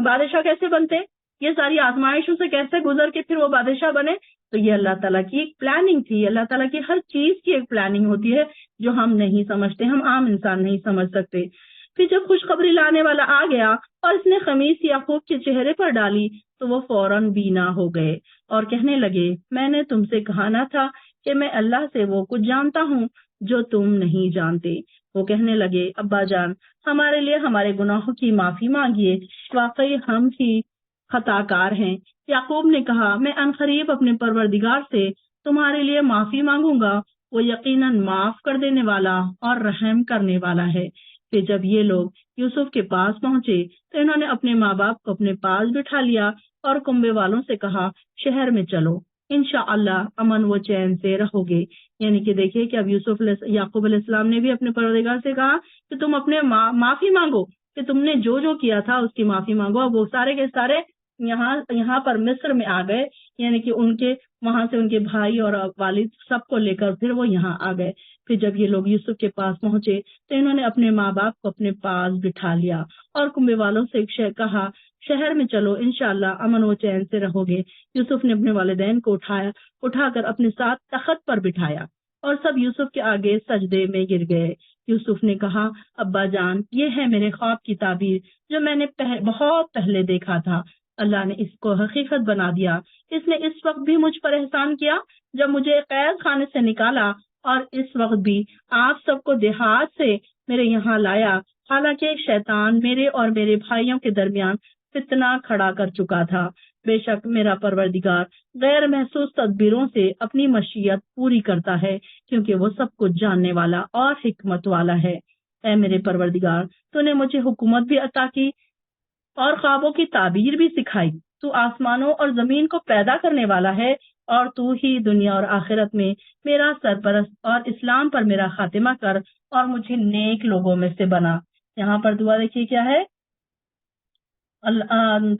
بادشاہ کیسے بنتے؟ یہ ساری آزمائشوں سے کیسے گزر کے پھر وہ بادشاہ بنے؟ تو یہ اللہ تعالیٰ کی ایک پلاننگ تھی. اللہ تعالیٰ کی ہر چیز کی ایک پلاننگ ہوتی ہے جو ہم نہیں سمجھتے، ہم عام انسان نہیں سمجھ سکتے. پھر جب خوشخبری لانے والا آ گیا اور اس نے قمیص یعقوب کے چہرے پر ڈالی تو وہ فوراً بینا ہو گئے اور کہنے لگے میں نے تم سے کہا نہ تھا کہ میں اللہ سے وہ کچھ جانتا ہوں جو تم نہیں جانتے. وہ کہنے لگے ابا جان ہمارے لیے ہمارے گناہوں کی معافی مانگیے، واقعی ہم ہی خطا کار ہیں. یعقوب نے کہا میں عنقریب اپنے پروردگار سے تمہارے لیے معافی مانگوں گا، وہ یقیناً معاف کر دینے والا اور رحم کرنے والا ہے. کہ جب یہ لوگ یوسف کے پاس پہنچے تو انہوں نے اپنے ماں باپ کو اپنے پاس بٹھا لیا اور کنبے والوں سے کہا شہر میں چلو، انشاءاللہ امن و چین سے رہو گے. یعنی کہ دیکھیے کہ اب یعقوب علیہ السلام نے بھی اپنے پروردگار سے کہا کہ تم اپنے معافی مانگو، کہ تم نے جو کیا تھا اس کی معافی مانگو. اب وہ سارے کے سارے یہاں پر مصر میں آ گئے، یعنی کہ ان کے وہاں سے ان کے بھائی اور والد سب کو لے کر پھر وہ یہاں آ گئے. پھر جب یہ لوگ یوسف کے پاس پہنچے تو انہوں نے اپنے ماں باپ کو اپنے پاس بٹھا لیا اور کنبے والوں سے کہا شہر میں چلو، انشاءاللہ امن و چین سے رہو گے. یوسف نے اپنے والدین کو اٹھا کر اپنے ساتھ تخت پر بٹھایا اور سب یوسف کے آگے سجدے میں گر گئے. یوسف نے کہا ابا جان یہ ہے میرے خواب کی تعبیر جو میں نے بہت پہلے دیکھا تھا. اللہ نے اس کو حقیقت بنا دیا. اس نے اس وقت بھی مجھ پر احسان کیا جب مجھے قید خانے سے نکالا، اور اس وقت بھی آپ سب کو دیہات سے میرے یہاں لایا، حالانکہ شیطان میرے اور میرے بھائیوں کے درمیان فتنہ کھڑا کر چکا تھا. بے شک میرا پروردگار غیر محسوس تدبیروں سے اپنی مشیت پوری کرتا ہے، کیونکہ وہ سب کچھ جاننے والا اور حکمت والا ہے. اے میرے پروردگار تو نے مجھے حکومت بھی عطا کی اور خوابوں کی تعبیر بھی سکھائی. تو آسمانوں اور زمین کو پیدا کرنے والا ہے، اور تو ہی دنیا اور آخرت میں میرا سرپرست اور اسلام پر میرا خاتمہ کر اور مجھے نیک لوگوں میں سے بنا. یہاں پر دعا دیکھیے کیا ہے،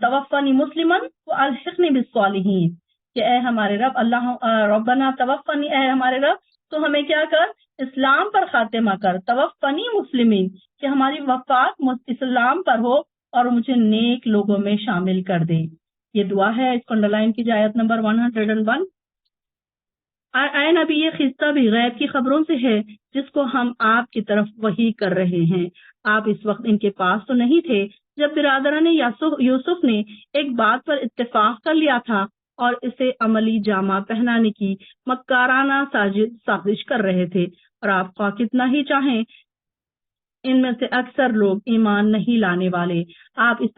توفنی مسلمن والحقنی بالصالحین، کہ اے ہمارے رب اللہ ربنا توفنی، اے ہمارے رب تو ہمیں کیا کر، اسلام پر خاتمہ کر، توفنی مسلمین، کہ ہماری وفات اسلام پر ہو اور مجھے نیک لوگوں میں شامل کر دے. یہ دعا ہے، اس کو انڈرلائن کی آیت نمبر 101. اے نبی یہ خطہ بھی غیب کی خبروں سے ہے جس کو ہم آپ کی طرف وحی کر رہے ہیں. آپ اس وقت ان کے پاس تو نہیں تھے جب برادران یوسف نے ایک بات پر اتفاق کر لیا تھا اور اسے عملی جامہ پہنانے کی مکارانہ سازش کر رہے تھے. اور آپ خواہ کتنا ہی چاہیں ان میں سے اکثر لوگ ایمان نہیں لانے والے، آپ اس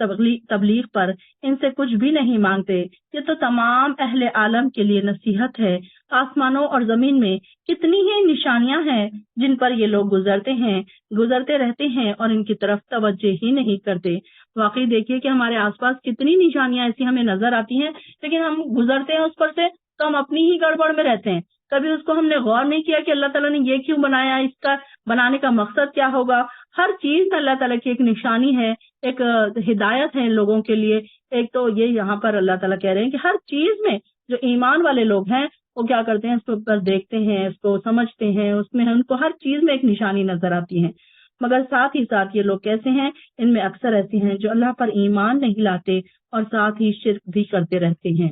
تبلیغ پر ان سے کچھ بھی نہیں مانگتے. یہ تو تمام اہل عالم کے لیے نصیحت ہے. آسمانوں اور زمین میں کتنی ہی نشانیاں ہیں جن پر یہ لوگ گزرتے رہتے ہیں اور ان کی طرف توجہ ہی نہیں کرتے۔ واقعی دیکھیے کہ ہمارے آس پاس کتنی نشانیاں ایسی ہمیں نظر آتی ہیں، لیکن ہم گزرتے ہیں اس پر سے تو ہم اپنی ہی گڑبڑ میں رہتے ہیں۔ کبھی اس کو ہم نے غور نہیں کیا کہ اللہ تعالیٰ نے یہ کیوں بنایا، اس کا بنانے کا مقصد کیا ہوگا۔ ہر چیز میں اللہ تعالیٰ کی ایک نشانی ہے، ایک ہدایت ہے لوگوں کے لیے۔ ایک تو یہ یہاں پر اللہ تعالیٰ کہہ رہے ہیں کہ ہر چیز میں جو ایمان والے لوگ ہیں وہ کیا کرتے ہیں، اس کو پر دیکھتے ہیں، اس کو سمجھتے ہیں، اس میں ان کو ہر چیز میں ایک نشانی نظر آتی ہے۔ مگر ساتھ ہی ساتھ یہ لوگ کیسے ہیں، ان میں اکثر ایسے ہیں جو اللہ پر ایمان نہیں لاتے اور ساتھ ہی شرک بھی کرتے رہتے ہیں۔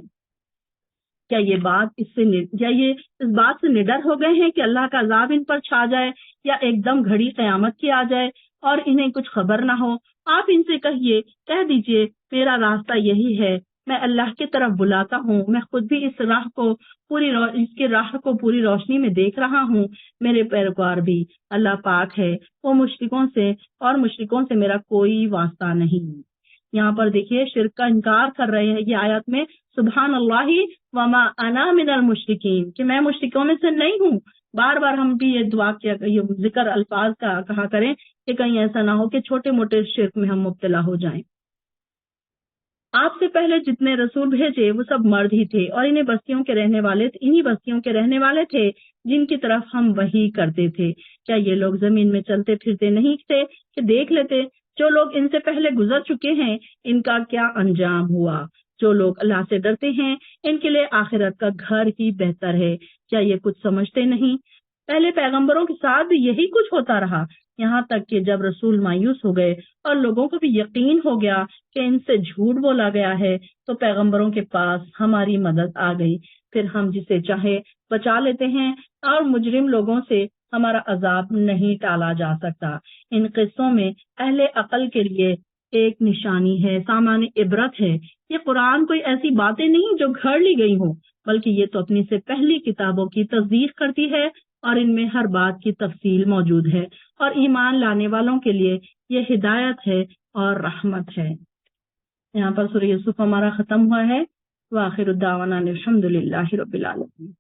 کیا یہ اس بات سے نڈر ہو گئے ہیں کہ اللہ کا عذاب ان پر چھا جائے یا ایک دم گھڑی قیامت کی آ جائے اور انہیں کچھ خبر نہ ہو؟ آپ ان سے کہہ دیجئے میرا راستہ یہی ہے، میں اللہ کی طرف بلاتا ہوں، میں خود بھی اس کی راہ کو پوری روشنی میں دیکھ رہا ہوں، میرے پیروکار بھی۔ اللہ پاک ہے، وہ مشرکوں سے میرا کوئی واسطہ نہیں۔ یہاں پر دیکھیے شرک کا انکار کر رہے ہیں یہ آیت میں، سبحان اللہ وما انا من المشرکین، کہ میں مشرکوں میں سے نہیں ہوں۔ بار بار ہم بھی یہ دعا یہ ذکر الفاظ کا کہا کریں کہ کہیں ایسا نہ ہو کہ چھوٹے موٹے شرک میں ہم مبتلا ہو جائیں۔ آپ سے پہلے جتنے رسول بھیجے وہ سب مرد ہی تھے اور انہی بستیوں کے رہنے والے تھے جن کی طرف ہم وحی کرتے تھے۔ کیا یہ لوگ زمین میں چلتے پھرتے نہیں تھے کہ دیکھ لیتے جو لوگ ان سے پہلے گزر چکے ہیں ان کا کیا انجام ہوا؟ جو لوگ اللہ سے ڈرتے ہیں ان کے لیے آخرت کا گھر ہی بہتر ہے۔ کیا یہ کچھ سمجھتے نہیں؟ پہلے پیغمبروں کے ساتھ بھی یہی کچھ ہوتا رہا، یہاں تک کہ جب رسول مایوس ہو گئے اور لوگوں کو بھی یقین ہو گیا کہ ان سے جھوٹ بولا گیا ہے تو پیغمبروں کے پاس ہماری مدد آ گئی، پھر ہم جسے چاہے بچا لیتے ہیں اور مجرم لوگوں سے ہمارا عذاب نہیں ٹالا جا سکتا۔ ان قصوں میں اہل عقل کے لیے ایک نشانی ہے، سامان عبرت ہے۔ یہ قرآن کوئی ایسی باتیں نہیں جو گھڑ لی گئی ہوں، بلکہ یہ تو اپنی سے پہلی کتابوں کی تصدیق کرتی ہے اور ان میں ہر بات کی تفصیل موجود ہے، اور ایمان لانے والوں کے لیے یہ ہدایت ہے اور رحمت ہے۔ یہاں پر سورہ یوسف ہمارا ختم ہوا ہے۔ وآخر الدعوانا الحمد للہ رب العالمین۔